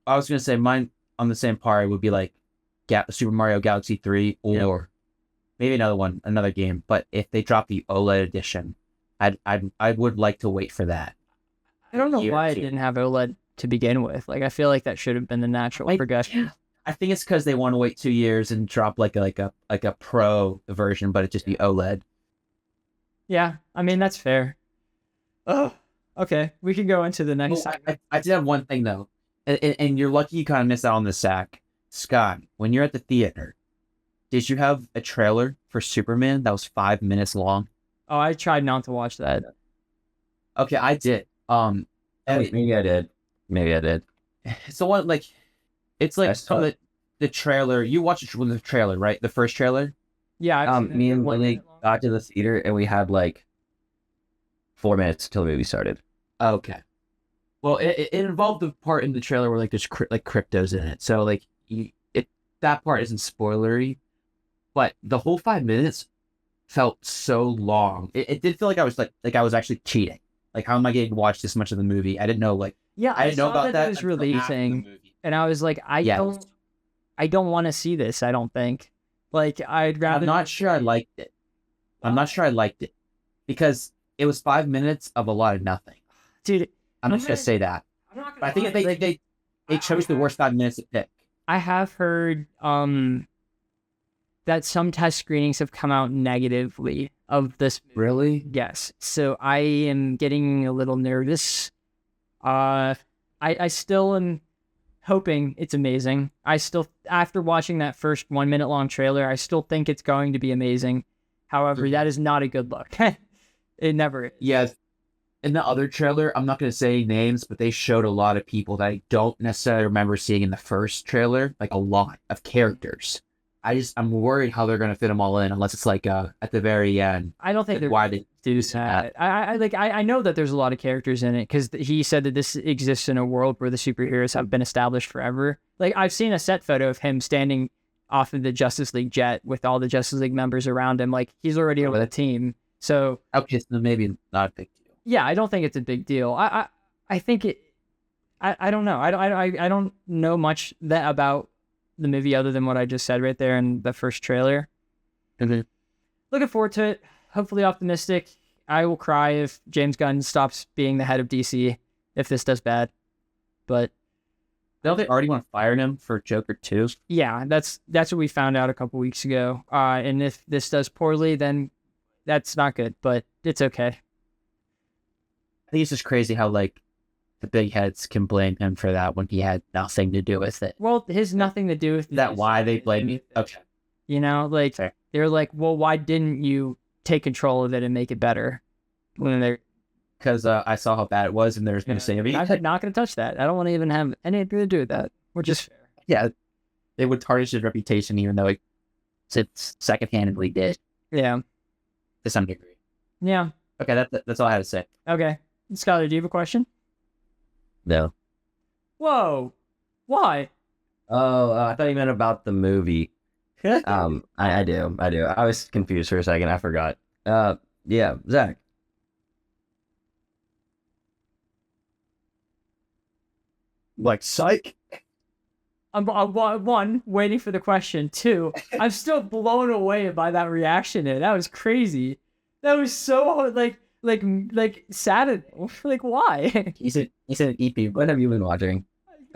I was gonna say mine on the same par would be like, Super Mario Galaxy 3 or maybe another game. But if they drop the OLED edition, I would like to wait for that. I don't know Year why it two. didn't have OLED to begin with. Like, I feel like that should have been the natural progression. I think it's because they want to wait 2 years and drop like a pro version, but it just be OLED. Yeah, I mean, that's fair. Oh, okay. We can go into the next. Oh, I did have one thing though, and you're lucky you kind of missed out on the sack. Scott, when you're at the theater, did you have a trailer for Superman that was 5 minutes long? Oh, I tried not to watch that. Okay, I did. And Maybe I did. Maybe I did. it's the one like, it's like I saw from the trailer. You watched the trailer, right? The first trailer. Yeah, I've seen Me it. and 1 Lily minute long. got to the theater and we had like 4 minutes till the movie started. Okay. Well, it involved the part in the trailer where like there's like cryptos in it. So like that part isn't spoilery, but the whole 5 minutes felt so long. It did feel like I was actually cheating. Like, how am I getting to watch this much of the movie? I didn't know Yeah, I didn't know saw about that it was until after the releasing, movie. and I was like, I don't want to see this. I don't think. Like, I'd rather. I'm not sure I liked it. I'm not sure I liked it because it was 5 minutes of a lot of nothing. Dude. I'm just gonna say that. I'm not But I think if they chose the worst 5 minutes to pick. I have heard that some test screenings have come out negatively of this movie. Really? Yes. So I am getting a little nervous. I still am hoping it's amazing. I still, after watching that first 1 minute long trailer, I still think it's going to be amazing. However, that is not a good look. It never is. Yes. In the other trailer, I'm not going to say names, but they showed a lot of people that I don't necessarily remember seeing in the first trailer, like a lot of characters. I'm worried how they're going to fit them all in, unless it's like at the very end. I don't think they're Why they do that. I know that there's a lot of characters in it because he said that this exists in a world where the superheroes have been established forever. Like, I've seen a set photo of him standing off of the Justice League jet with all the Justice League members around him. Like, he's already with a team. So Okay, so maybe not a big deal. yeah, I don't think it's a big deal. I think it. I don't know. I don't know much that about the movie other than what I just said right there in the first trailer. Mhm. Looking forward to it. Hopefully optimistic. I will cry if James Gunn stops being the head of DC if this does bad. But Don't they already want to fire him for Joker 2? yeah, that's what we found out a couple weeks ago. And if this does poorly, then that's not good. But it's okay. I think it's just crazy how like the big heads can blame him for that when he had nothing to do with it. Well, it has nothing to do with Is that why they blame you? Okay. You know, like Fair. they're like, well, why didn't you take control of it and make it better? When they're Because I saw how bad it was, and they're going to say, I'm not going to touch that. I don't want to even have anything to do with that. We're just yeah, they would tarnish his reputation, even though it's secondhandedly did yeah, to some degree. yeah. Okay, that's all I had to say. Okay, Skylar, do you have a question? No. Whoa, why? Oh, I thought you meant about the movie. I do. I was confused for a second. I forgot. Yeah, Zach. Like psych. I'm one waiting for the question. Two, I'm still blown away by that reaction. That was crazy. That was so like sad. Like why? He's an EP. What have you been watching?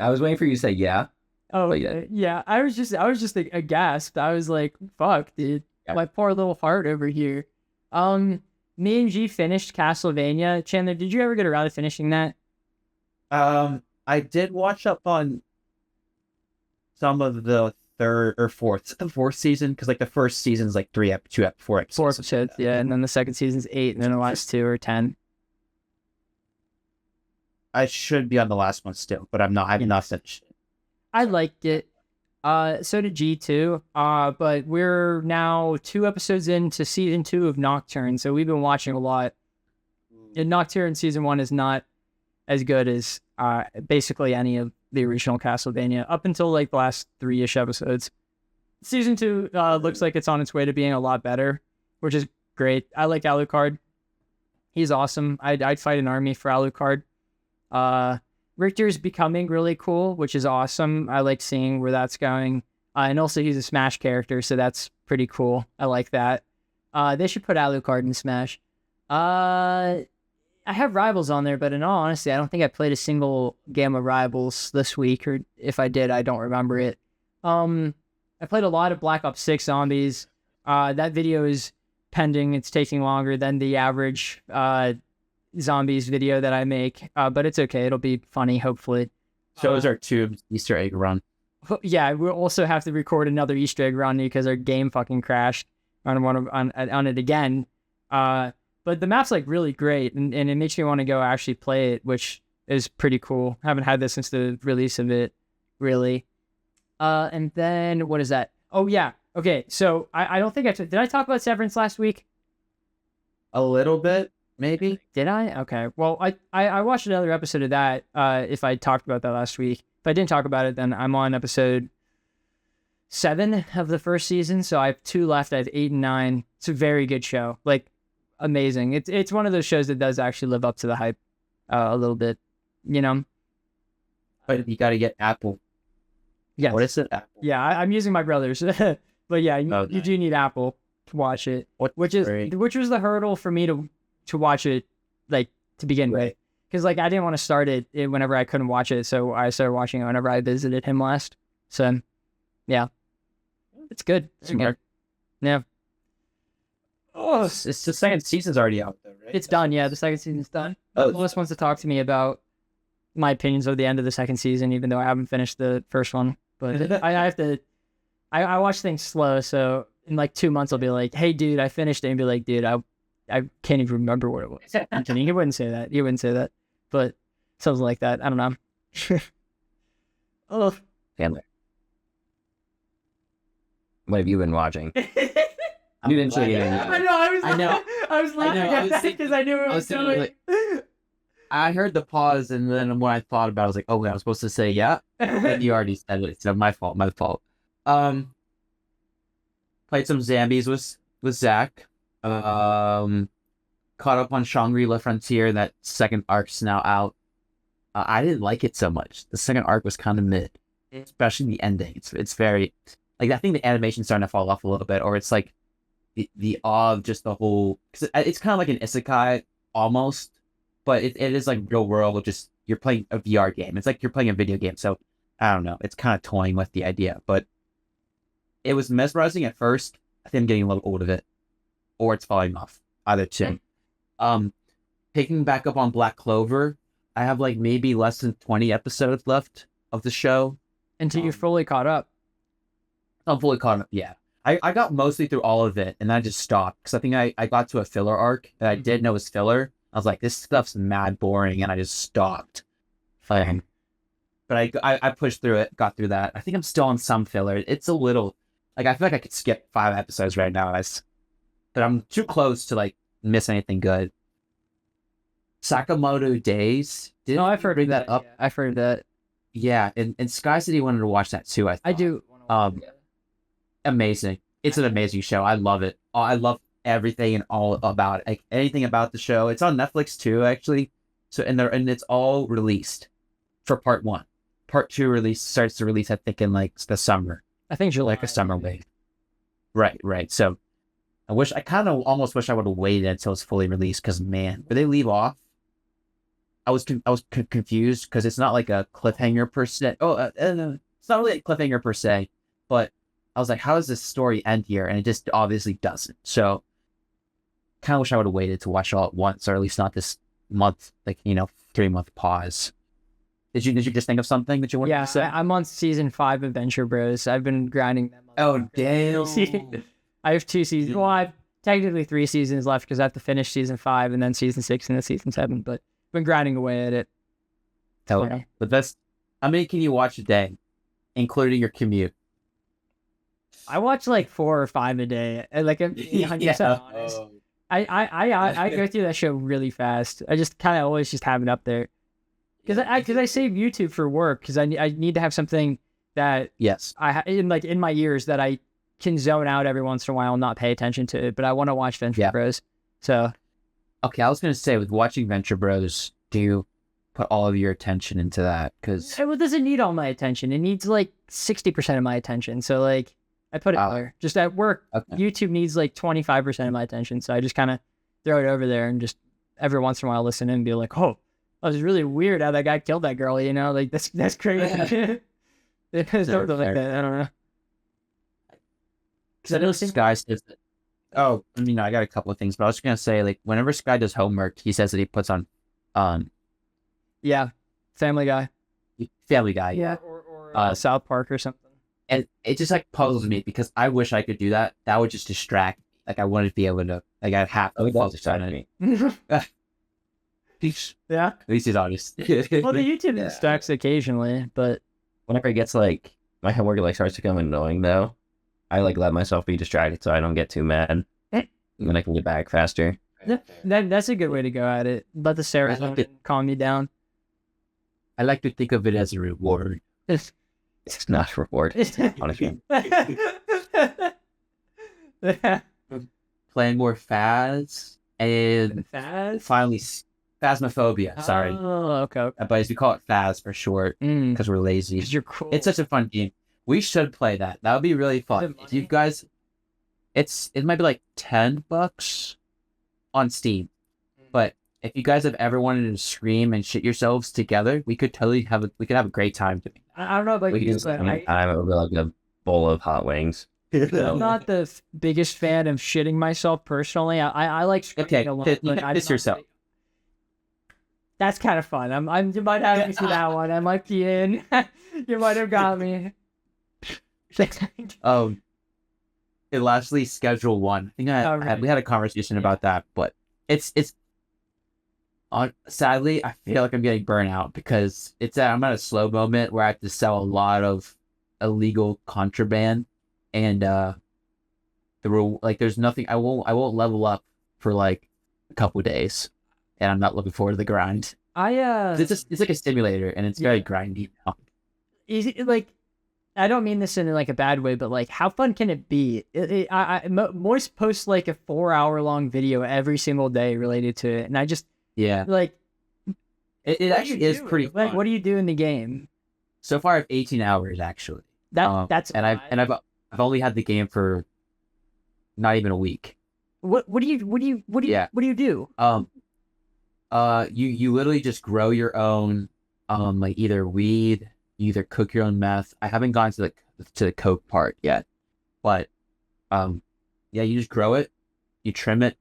I was waiting for you to say yeah. Oh But yeah. yeah. I was just aghast. I was like, "Fuck, dude, Yeah. my poor little heart over here." Me and G finished Castlevania. Chandler, did you ever get around to finishing that? I did watch up on some of the third or fourth. Is it the fourth season? Because like the first season's like 4 episodes. 4 episodes, yeah, and then the second season's 8, and then the last 2 are 10. I should be on the last one still, but I'm not. I've not finished it. I liked it. So did G too. But we're now 2 episodes into season 2 of Nocturne, so we've been watching a lot. And Nocturne season 1 is not as good as basically any of the original Castlevania up until like the last 3-ish episodes. Season 2 looks like it's on its way to being a lot better, which is great. I like Alucard. He's awesome. I'd fight an army for Alucard. Richter's becoming really cool, which is awesome. I like seeing where that's going. And also he's a Smash character, so that's pretty cool. I like that. They should put Alucard in Smash. I have Rivals on there, but in all honesty, I don't think I played a single game of Rivals this week, or if I did, I don't remember it. I played a lot of Black Ops 6 Zombies. That video is pending. It's taking longer than the average Zombies video that I make, but it's okay. It'll be funny, hopefully. So is our 2 Easter egg run. Yeah, we'll also have to record another Easter egg run because our game fucking crashed on it again. But the map's like really great, and it makes me want to go actually play it, which is pretty cool. Haven't had this since the release of it, really. And then what is that? Oh yeah, okay. So I don't think did I talk about Severance last week? A little bit, maybe. Did I? Okay. Well, I watched another episode of that. If I talked about that last week, if I didn't talk about it, then I'm on episode 7 of the first season. So I have 2 left. I have 8 and 9. It's a very good show. Like, amazing. It's one of those shows that does actually live up to the hype a little bit, you know. But you got to get Apple. Yeah. What is it? Apple. Yeah, I'm using my brother's, but yeah, you do need Apple to watch it, which was the hurdle for me to watch it, like, to begin with, because like I didn't want to start it whenever I couldn't watch it, so I started watching it whenever I visited him last. So, yeah, it's good. Smart. Yeah. Oh, it's the second season's already out though, right? It's done. Yeah, the second season's done. Oh, Lois wants to talk to me about my opinions of the end of the second season, even though I haven't finished the first one. But I have to. I watch things slow, so in like 2 months I'll be like, "Hey, dude, I finished it," and be like, "Dude, I can't even remember what it was." Anthony, he wouldn't say that. He wouldn't say that, but something like that. I don't know. Oh, Chandler, what have you been watching? You didn't say anything. I was laughing at that because I knew it was coming. I heard the pause, and then when I thought about it, I was like, "Oh, I was supposed to say yeah." And you already said it. So my fault. Played some Zambies with Zach. Caught up on Shangri-La Frontier. That second arc's now out. I didn't like it so much. The second arc was kind of mid, especially the ending. It's very like I think the animation's starting to fall off a little bit, or it's like the awe of just the whole. Cause it's kind of like an isekai almost, but it is like real world. Just you're playing a VR game. It's like you're playing a video game. So I don't know. It's kind of toying with the idea, but it was mesmerizing at first. I think I'm getting a little old of it, or it's falling off. Either two. Picking back up on Black Clover, I have like maybe less than 20 episodes left of the show. Until you're fully caught up. I'm fully caught up, yeah. I got mostly through all of it, and then I just stopped, because I think I got to a filler arc that I did know was filler. I was like, this stuff's mad boring, and I just stopped. But I pushed through it, got through that. I think I'm still on some filler. It's a little, like, I feel like I could skip 5 episodes right now, but I'm too close to, like, miss anything good. Sakamoto Days. No, I've heard that up. Yeah. I've heard that. Yeah, and Sky City wanted to watch that too. I do. Amazing. It's an amazing show. I love it. I love everything and all about it. Like anything about the show. It's on Netflix too, actually. So and it's all released for part 1. Part 2 starts to release, I think, in like the summer. I think July. Like a summer wave. Right. So I kind of almost wish I would have waited until it's fully released, because man, where they leave off, confused because it's not like a cliffhanger per se. It's not really a cliffhanger per se, but I was like, how does this story end here? And it just obviously doesn't. So kind of wish I would have waited to watch it all at once, or at least not this month, 3-month pause. Did you just think of something that you wanted to say? I'm on season 5 of Venture Bros. I've been grinding them. Oh, damn. I have 2 seasons. Well, I have technically 3 seasons left because I have to finish season 5 and then season 6 and then season 7. But I've been grinding away at it. Hell yeah. But that's, how many can you watch a day, including your commute? I watch like 4 or 5 a day. Like, I'm 100% honest. I go through that show really fast. I just kind of always just have it up there. Because I save YouTube for work because I need to have something that in my ears that I can zone out every once in a while and not pay attention to it. But I want to watch Venture Bros. So okay, I was gonna say with watching Venture Bros, do you put all of your attention into that? Because it doesn't need all my attention. It needs like 60% of my attention. So like I put it there. Just at work, YouTube needs like 25% of my attention. So I just kind of throw it over there and just every once in a while listen in and be like, oh. It was really weird how that guy killed that girl, like that's crazy. Something like that. I don't know. Because I know Sky says that. Oh, I got a couple of things, but I was just gonna say, like, whenever Sky does homework, he says that he puts on, Family Guy. Family Guy. Yeah, or South Park or something. And it just like puzzles me because I wish I could do that. That would just distract me. Like I wanted to be able to, like, I'd have to distract me. Yeah. At least he's honest. Well, the YouTube stacks occasionally, but whenever it gets like my homework like starts to become annoying though, I like let myself be distracted so I don't get too mad, and then I can get back faster. That's a good way to go at it. Let the serotonin calm you down. I like to think of it as a reward. It's not a reward, honestly. Playing more Phas and finally. Phasmophobia, sorry. Oh, okay. But we call it Phas for short because we're lazy. Because you're cool. It's such a fun game. We should play that. That would be really fun. If you guys, it might be like $10 on Steam, but if you guys have ever wanted to scream and shit yourselves together, we could totally have a great time doing that. I don't know about you, but I'm over like a bowl of hot wings. I'm not the biggest fan of shitting myself personally. I like screaming a lot. Piss yourself. That's kind of fun. You might have me to that one. I might be in. You might have got me. And lastly, Schedule 1. I think we had a conversation about that, but it's sadly I feel like I'm getting burnt out because I'm at a slow moment where I have to sell a lot of illegal contraband, and there's nothing. I won't level up for like a couple days. And I'm not looking forward to the grind. It's like a simulator, and it's very grindy now. Is it like? I don't mean this in like a bad way, but like, how fun can it be? Moist posts like a 4-hour-long video every single day related to it, and I just like. It actually is pretty fun. Like, what do you do in the game? So far, I have 18 hours actually. That's I've only had the game for not even a week. What do you do? You literally just grow your own, like either weed, you either cook your own meth. I haven't gone to the coke part yet, but, you just grow it, you trim it,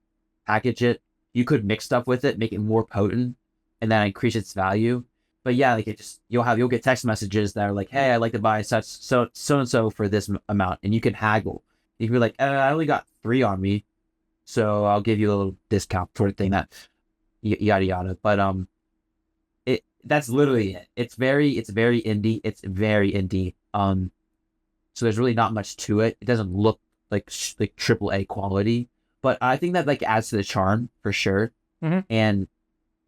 package it. You could mix stuff with it, make it more potent, and then increase its value. But yeah, like you'll get text messages that are like, hey, I'd like to buy so and so for this amount, and you can haggle. You can be like, I only got 3 on me, so I'll give you a little discount sort of thing. That yada yada. But that's literally it. It's very indie. It's very indie. So there's really not much to it. It doesn't look like AAA quality, but I think that like adds to the charm for sure. Mm-hmm.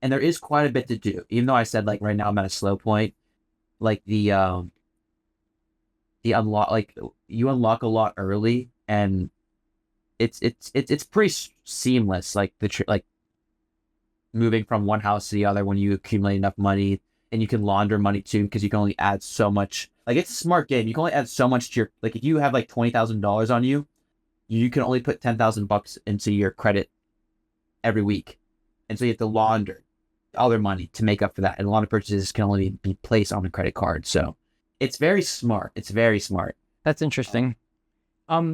And there is quite a bit to do. Even though I said like right now I'm at a slow point, like the unlock, like you unlock a lot early, and it's pretty seamless. Like like moving from one house to the other when you accumulate enough money, and you can launder money too because you can only add so much. Like it's a smart game. You can only add so much to your, like if you have like $20,000 on you, you can only put $10,000 into your credit every week, and so you have to launder. all their money to make up for that, and a lot of purchases can only be placed on a credit card. So it's very smart. It's very smart. That's interesting.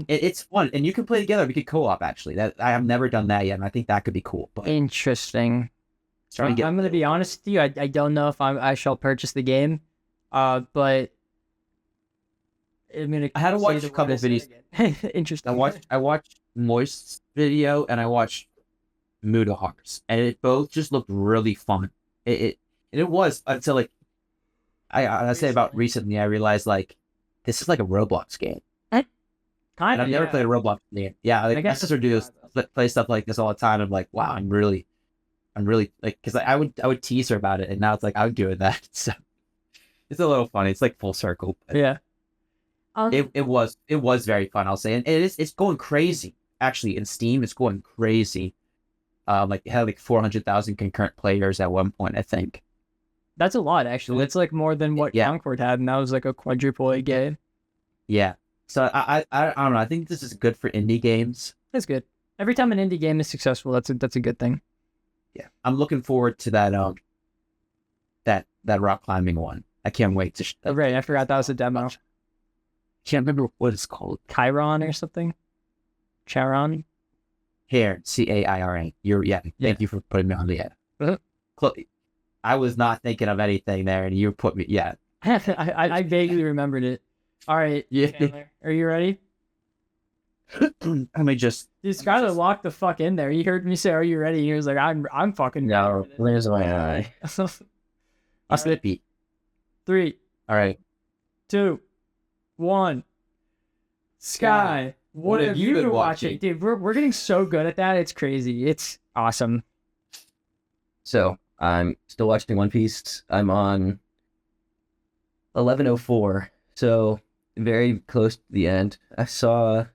It's fun, and you can play together. We could co-op actually. That I have never done that yet, and I think that could be cool. But Interesting. starting to I'm get gonna be honest with you. I don't know if I shall purchase the game. But I'm gonna. I had to say watch the a couple word I videos. said again. Interesting. I watched Moist's video and I watched Mudahar's, and it both just looked really fun. It was until like I say about recently I realized like this is like a Roblox game. Kind And of. I've never played a Roblox game. Yeah, like I my guess sister play stuff like this all the time. I'm like, wow, I'm really like, because I would tease her about it, and now it's like I'm doing that. So it's a little funny. It's like full circle. But Yeah. it was very fun. I'll say, and it's going crazy. Actually, in Steam, it's going crazy. Like it had like 400,000 concurrent players at one point, I think. That's a lot, actually. That's like more than what Yeah. Concord had, and that was like a quadruple A game. Yeah. So I don't know. I think this is good for indie games. That's good. Every time an indie game is successful, that's a good thing. Yeah, I'm looking forward to that that rock climbing one. I can't wait to. Oh, right, I forgot that was a demo. Can't remember what it's called. Chiron or something. Charon. Here, Caira. Yeah. Thank you for putting me on the Uh-huh. I was not thinking of anything there, and you put me. Yeah. I vaguely remembered it. All right, Yeah. Chandler, are you ready? Let me just. Dude, Skylar locked the fuck in there. He heard me say, "Are you ready?" And he was like, "I'm fucking." No, there's my eye. I'll slippy. 3, All right. 2, 1. Sky, what have you been watching? Dude, we're getting so good at that. It's crazy. It's awesome. So I'm still watching One Piece. I'm on 1104, so very close to the end. I saw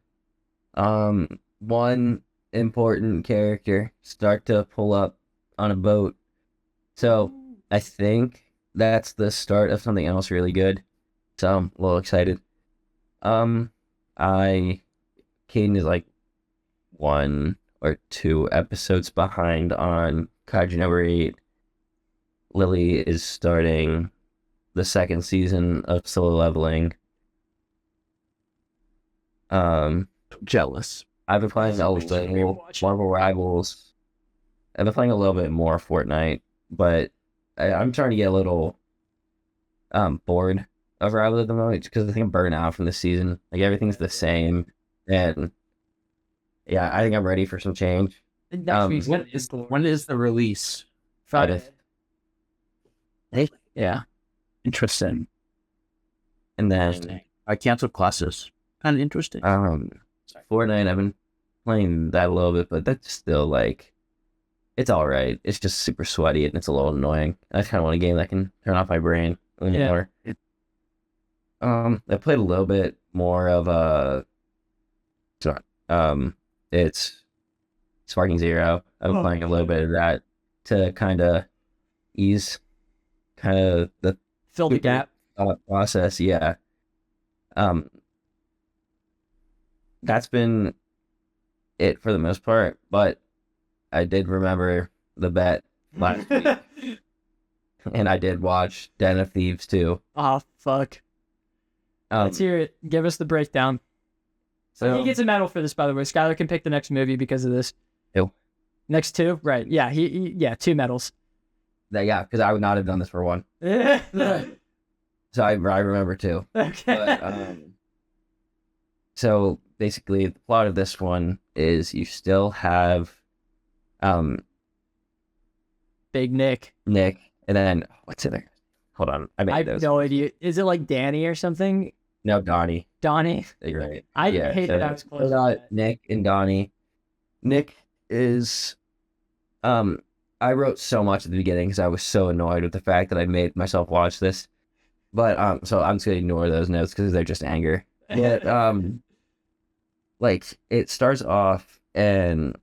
one important character start to pull up on a boat. So I think that's the start of something else really good. So I'm a little excited. Caden is like 1 or 2 episodes behind on Kaiju number 8. Lily is starting the second season of Solo Leveling. Jealous. I've been playing a little Marvel Rivals. I've been playing a little bit more Fortnite, but I'm starting to get a little bored of Rivals at the moment because I think I'm burnt out from this season. Like everything's the same, and yeah, I think I'm ready for some change. Next week's When gonna be is cool. the release? Friday. Yeah. Interesting. And then I canceled classes. Kind of interesting. Fortnite, I've been playing that a little bit, but that's still like, it's all right. It's just super sweaty and it's a little annoying. I kind of want a game that can turn off my brain a little more. I played a little bit more of it's Sparking Zero. I've been playing a little bit of that to kind of ease kind of the Fill the gap. process. Yeah. That's been it for the most part, but I did remember the bet last week, and I did watch Den of Thieves too. Oh, fuck. Let's hear it. Give us the breakdown. So He gets a medal for this, by the way. Skylar can pick the next movie because of this. Who? Next 2? Right. Yeah, he 2 medals. yeah, because I would not have done this for one. Okay. So I remember too. But, so basically, the plot of this one is you still have Big Nick. Nick, and then what's in there? Hold on, I I made have those. no idea. Is it like Danny or something? No, Donnie. Donnie? You're right. I hate that I was close. We got Nick and Donnie. Nick is, I wrote so much at the beginning because I was so annoyed with the fact that I made myself watch this. But so I'm just gonna ignore those notes because they're just anger. But like it starts off and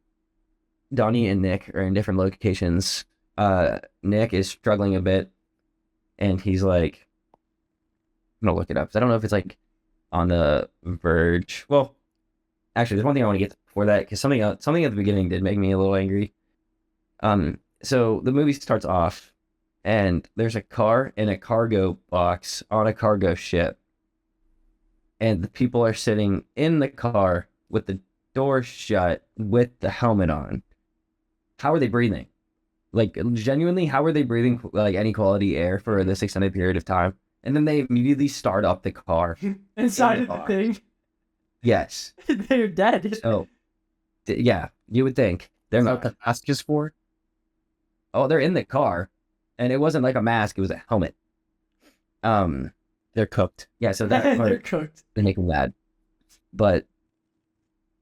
Donnie and Nick are in different locations. Nick is struggling a bit, and he's like, I'm gonna look it up 'cause I don't know if it's like on the verge. Well, actually, there's one thing I want to get to before that because something at the beginning did make me a little angry. So the movie starts off, and there's a car in a cargo box on a cargo ship, and the people are sitting in the car with the door shut with the helmet on. How are they breathing? Like, genuinely, how are they breathing like any quality air for this extended period of time? And then they immediately start up the car. Inside of the thing. Yes. They're dead. So, yeah, you would think. They're Is not. that what the mask is for? Oh, they're in the car. And it wasn't like a mask, it was a helmet. They're cooked. Yeah, so that They're part, cooked. they make them mad. But,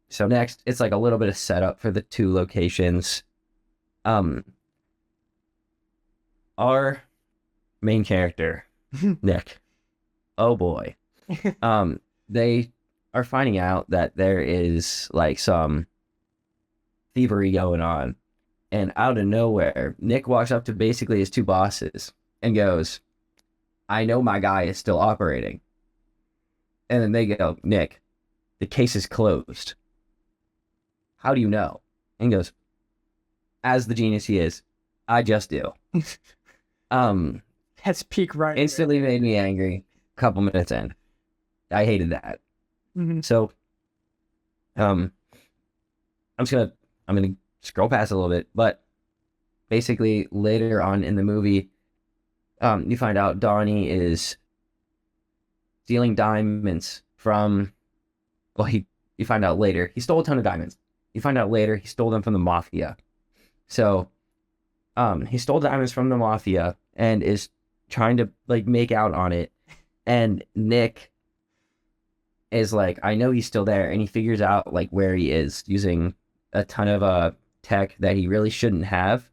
so next, it's like a little bit of setup for the two locations. Our main character, Nick. Oh boy. They are finding out that there is like some thievery going on. And out of nowhere, Nick walks up to basically his two bosses and goes, I know my guy is still operating. And then they go, Nick, the case is closed. How do you know? And he goes, as the genius he is, I just do. That's peak right. Instantly made me angry. A couple minutes in. I hated that. Mm-hmm. So, I'm gonna scroll past a little bit, but basically later on in the movie, you find out Donnie is stealing diamonds from, well, you find out later, he stole a ton of diamonds. You find out later, he stole them from the mafia. So, he stole diamonds from the mafia and is trying to like make out on it. And Nick is like, I know he's still there, and he figures out like where he is using a ton of tech that he really shouldn't have.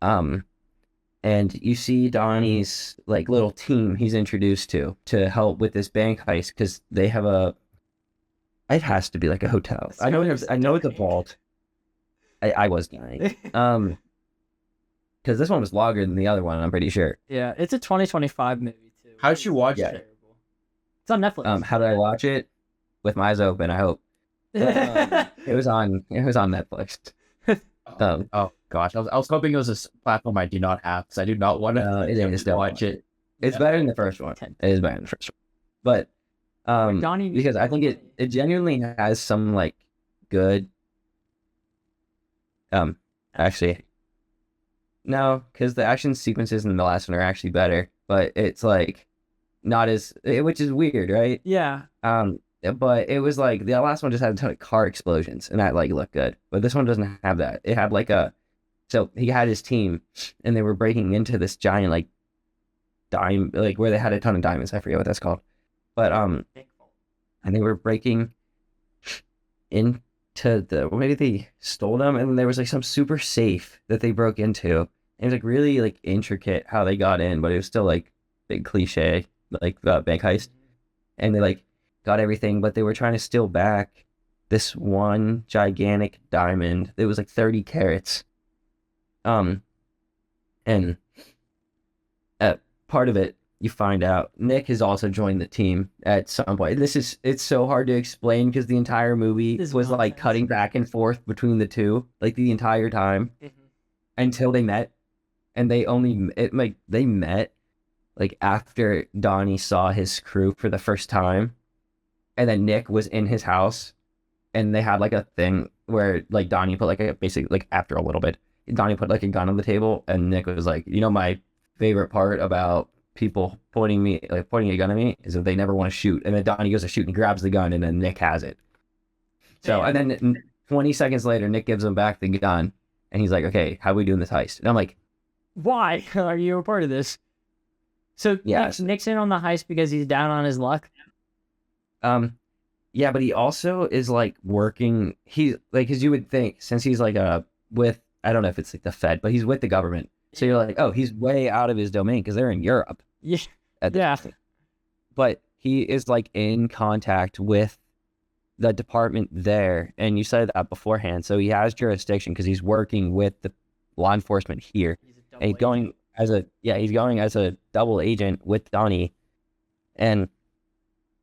And you see Donnie's like little team he's introduced to help with this bank heist because they have it has to be like a hotel. I know it's a vault. I was dying. Because this one was longer than the other one, I'm pretty sure. Yeah, it's a 2025 movie too. How'd you watch it? It's on Netflix. How did I watch it? With my eyes open, I hope. It was on Netflix. Oh gosh, I was hoping it was a platform I do not have because I do not want to watch it. It's better than the first one. It is better than the first one. But Donnie, because I think it genuinely has some like good actually no, because the action sequences in the last one are actually better, but it's like not as, which is weird, right? Yeah. But it was like the last one just had a ton of car explosions and that like looked good, but this one doesn't have that. It had like so he had his team and they were breaking into this giant like like where they had a ton of diamonds. I forget what that's called, but and they were breaking into maybe they stole them, and then there was like some super safe that they broke into. It was like really like intricate how they got in, but it was still like big cliche like bank heist, and they like got everything, but they were trying to steal back this one gigantic diamond. It was like 30 carats. And part of it, you find out Nick has also joined the team at some point. It's so hard to explain because the entire movie was like cutting back and forth between the two, like the entire time until they met. And they met like after Donnie saw his crew for the first time. And then Nick was in his house and they had like a thing where like Donnie put like basically like after a little bit, Donnie put like a gun on the table and Nick was like, my favorite part about people pointing a gun at me is that they never want to shoot. And then Donnie goes to shoot and he grabs the gun and then Nick has it. So, and then 20 seconds later, Nick gives him back the gun and he's like, okay, how are we doing this heist? And I'm like, why are you a part of this? So yeah, Nick's in on the heist because he's down on his luck. Yeah, but he also is like working. He's like, because you would think since he's like with, I don't know if it's like the Fed, but he's with the government. So you're like, oh, he's way out of his domain because they're in Europe. Yeah. Point. But he is like in contact with the department there, and you said that beforehand. So he has jurisdiction because he's working with the law enforcement here, and he's going as a double agent with Donnie, and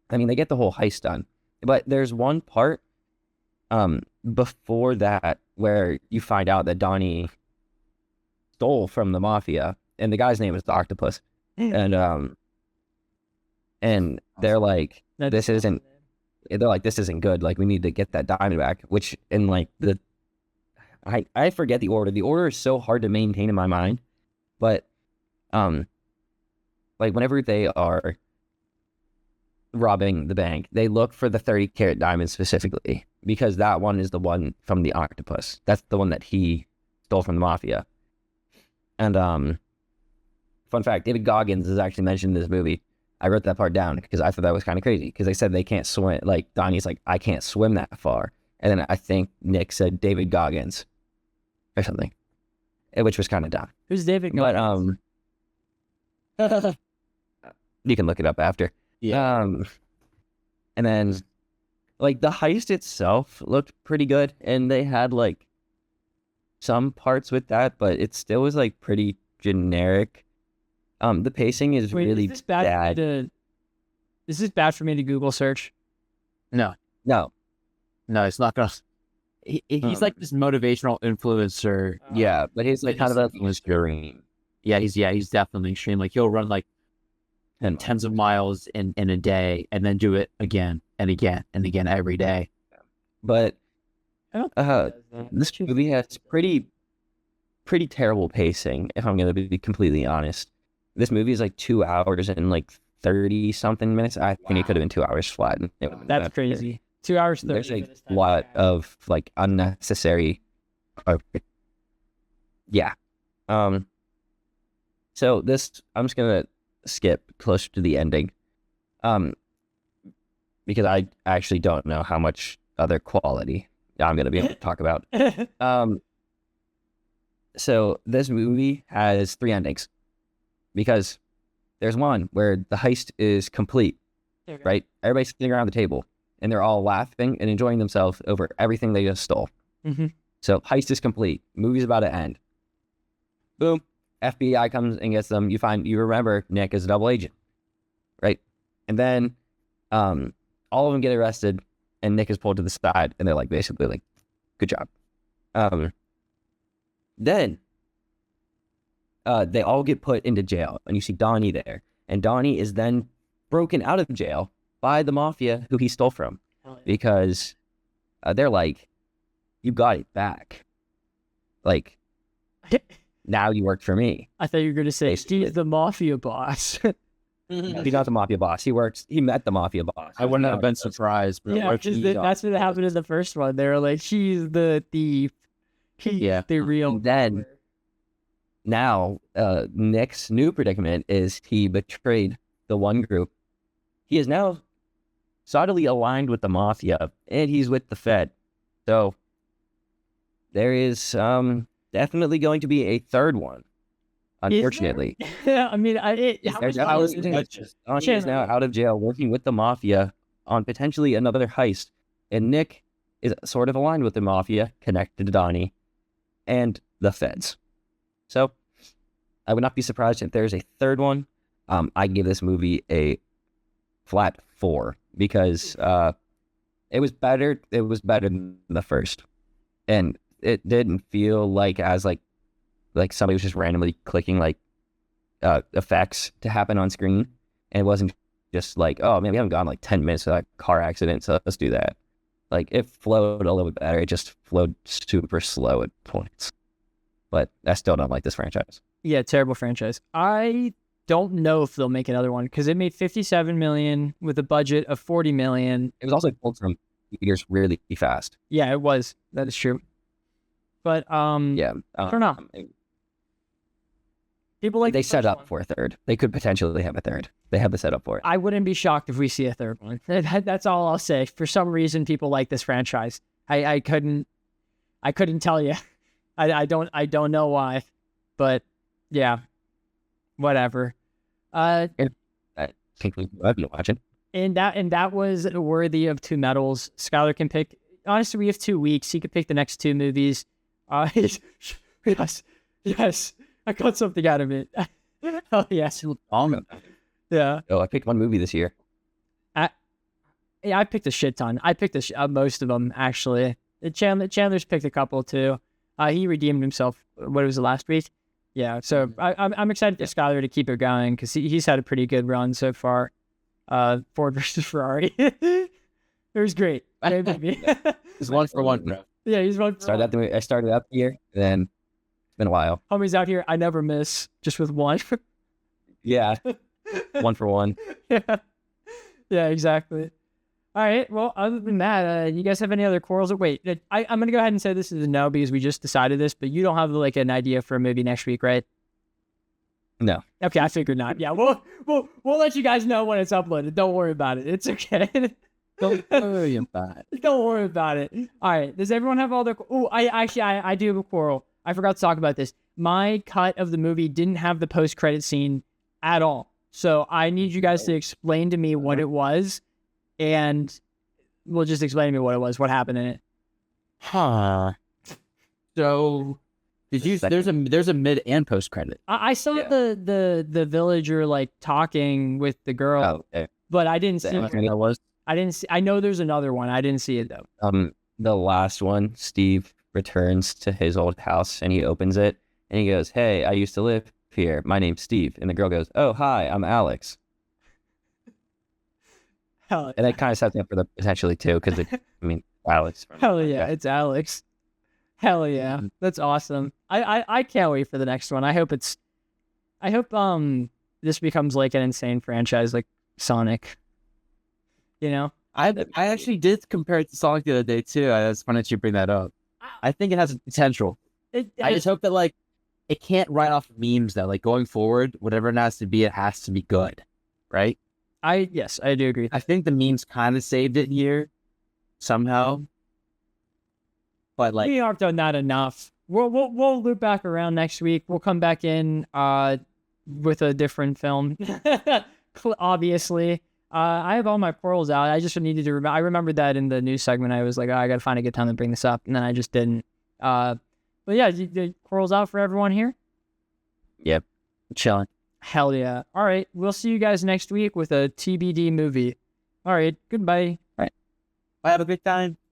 I mean they get the whole heist done. But there's one part before that where you find out that Donnie stole from the mafia, and the guy's name is the Octopus, and they're like, this isn't good. Like, we need to get that diamond back. Which in like I forget the order. The order is so hard to maintain in my mind, but like whenever they are robbing the bank, they look for the 30-carat diamond specifically because that one is the one from the Octopus. That's the one that he stole from the mafia. And fun fact, David Goggins is actually mentioned in this movie. I wrote that part down because I thought that was kind of crazy because they said they can't swim. Like, Donnie's like, I can't swim that far. And then I think Nick said David Goggins or something, which was kind of dumb. Who's David Goggins? But you can look it up after. Yeah. And then like the heist itself looked pretty good, and they had like some parts with that, but it still was like pretty generic. The pacing is really is this bad. Is this bad for me to Google search? No, it's not gonna. He's like this motivational influencer. Yeah, but he's like kind of a extreme. Yeah, he's definitely extreme. Like, he'll run like tens of miles in a day, and then do it again and again and again every day. But this movie has pretty terrible pacing, if I'm gonna be completely honest. This movie is like 2 hours and like 30 something minutes. I think it could have been 2 hours flat. That's crazy. 2 hours 30 There's minutes. a lot of like unnecessary. Yeah. So this, I'm just gonna skip closer to the ending, because I actually don't know how much other quality I'm gonna be able to talk about. So this movie has 3 endings, because there's one where the heist is complete, right? Everybody's sitting around the table and they're all laughing and enjoying themselves over everything they just stole. Mm-hmm. So heist is complete. Movie's about to end. Boom. FBI comes and gets them. You remember Nick is a double agent, right? And then all of them get arrested and Nick is pulled to the side and they're like, basically like, good job. Then they all get put into jail and you see Donnie there, and Donnie is then broken out of jail by the mafia who he stole from, because they're like, you got it back. Like, now you work for me. I thought you were going to say, Steve's the mafia boss. He's not the mafia boss. He met the mafia boss. I wouldn't have been surprised, bro. Yeah, because that's what happened in the first one. They were like, she's the thief. He's the real. And then, now, Nick's new predicament is he betrayed the one group. He is now solidly aligned with the mafia, and he's with the Fed. So there is definitely going to be a third one, unfortunately. Yeah, I mean, Donnie is now out of jail working with the mafia on potentially another heist, and Nick is sort of aligned with the mafia, connected to Donnie and the Feds. So I would not be surprised if there's a third one. I give this movie a flat 4 because it was better. It was better than the first, and it didn't feel like somebody was just randomly clicking like effects to happen on screen, and it wasn't just like, oh man, we haven't gone like 10 minutes without a car accident, so let's do that. Like, it flowed a little bit better. It just flowed super slow at points. But I still don't like this franchise. Yeah, terrible franchise. I don't know if they'll make another one because it made $57 million with a budget of $40 million. It was also pulled from theaters really fast. Yeah, it was. That is true. But yeah, I don't know. People like they set up for a third. They could potentially have a third. They have the setup for it. I wouldn't be shocked if we see a third one. That's all I'll say. For some reason, people like this franchise. I couldn't tell you. I don't know why, but yeah, whatever. I think I've been watching. And that was worthy of 2 medals. Skylar can pick. Honestly, we have 2 weeks. He could pick the next 2 movies. Yes, I got something out of it. Oh yes, yeah. Oh, I picked 1 movie this year. I picked a shit ton. I picked most of them actually. Chandler's picked a couple too. He redeemed himself. What was it, last week? Yeah, so I'm excited for Skyler to keep it going because he's had a pretty good run so far. Ford versus Ferrari. It was great. It's 1-for-1, bro. Yeah, he's 1-for-1. I started up the year, and then it's been a while. Homies out here, I never miss, just with one. Yeah, 1-for-1. Yeah, exactly. All right. Well, other than that, you guys have any other quarrels? Wait, I'm gonna go ahead and say this is a no because we just decided this, but you don't have like an idea for a movie next week, right? No. Okay, I figured not. Yeah, we'll let you guys know when it's uploaded. Don't worry about it. It's okay. Don't worry about it. Don't worry about it. All right. Does everyone have all their? Oh, I do have a quarrel. I forgot to talk about this. My cut of the movie didn't have the post-credit scene at all. So I need you guys to explain to me what it was, and we'll just explain to me what it was, what happened in it. Huh. So, there's a mid and post credit. I saw the villager like talking with the girl, Oh, okay. but I didn't see. That was. I didn't see. I know there's another one. I didn't see it though. The last one, Steve returns to his old house and he opens it and he goes, "Hey, I used to live here. My name's Steve." And the girl goes, "Oh, hi, I'm Alex." Hell, And that kind of sets me up for the potentially too, because Alex. hell yeah, it's Alex. Hell yeah, that's awesome. I can't wait for the next one. I hope this becomes like an insane franchise like Sonic. You know, I actually did compare it to Sonic the other day too. It's funny that you bring that up. I think it has potential. I just hope that like it can't write off memes though. Like going forward, whatever it has to be good, right? Yes, I do agree. I think the memes kind of saved it here somehow, but like We harped on that enough. We'll loop back around next week. We'll come back in with a different film. Obviously. I have all my quarrels out. I just needed to I remembered that in the news segment. I was like, I gotta find a good time to bring this up, and then I just didn't. But yeah, the quarrels out for everyone here. Yep, chilling. Hell yeah! All right, we'll see you guys next week with a TBD movie. All right, goodbye. All right, have a good time.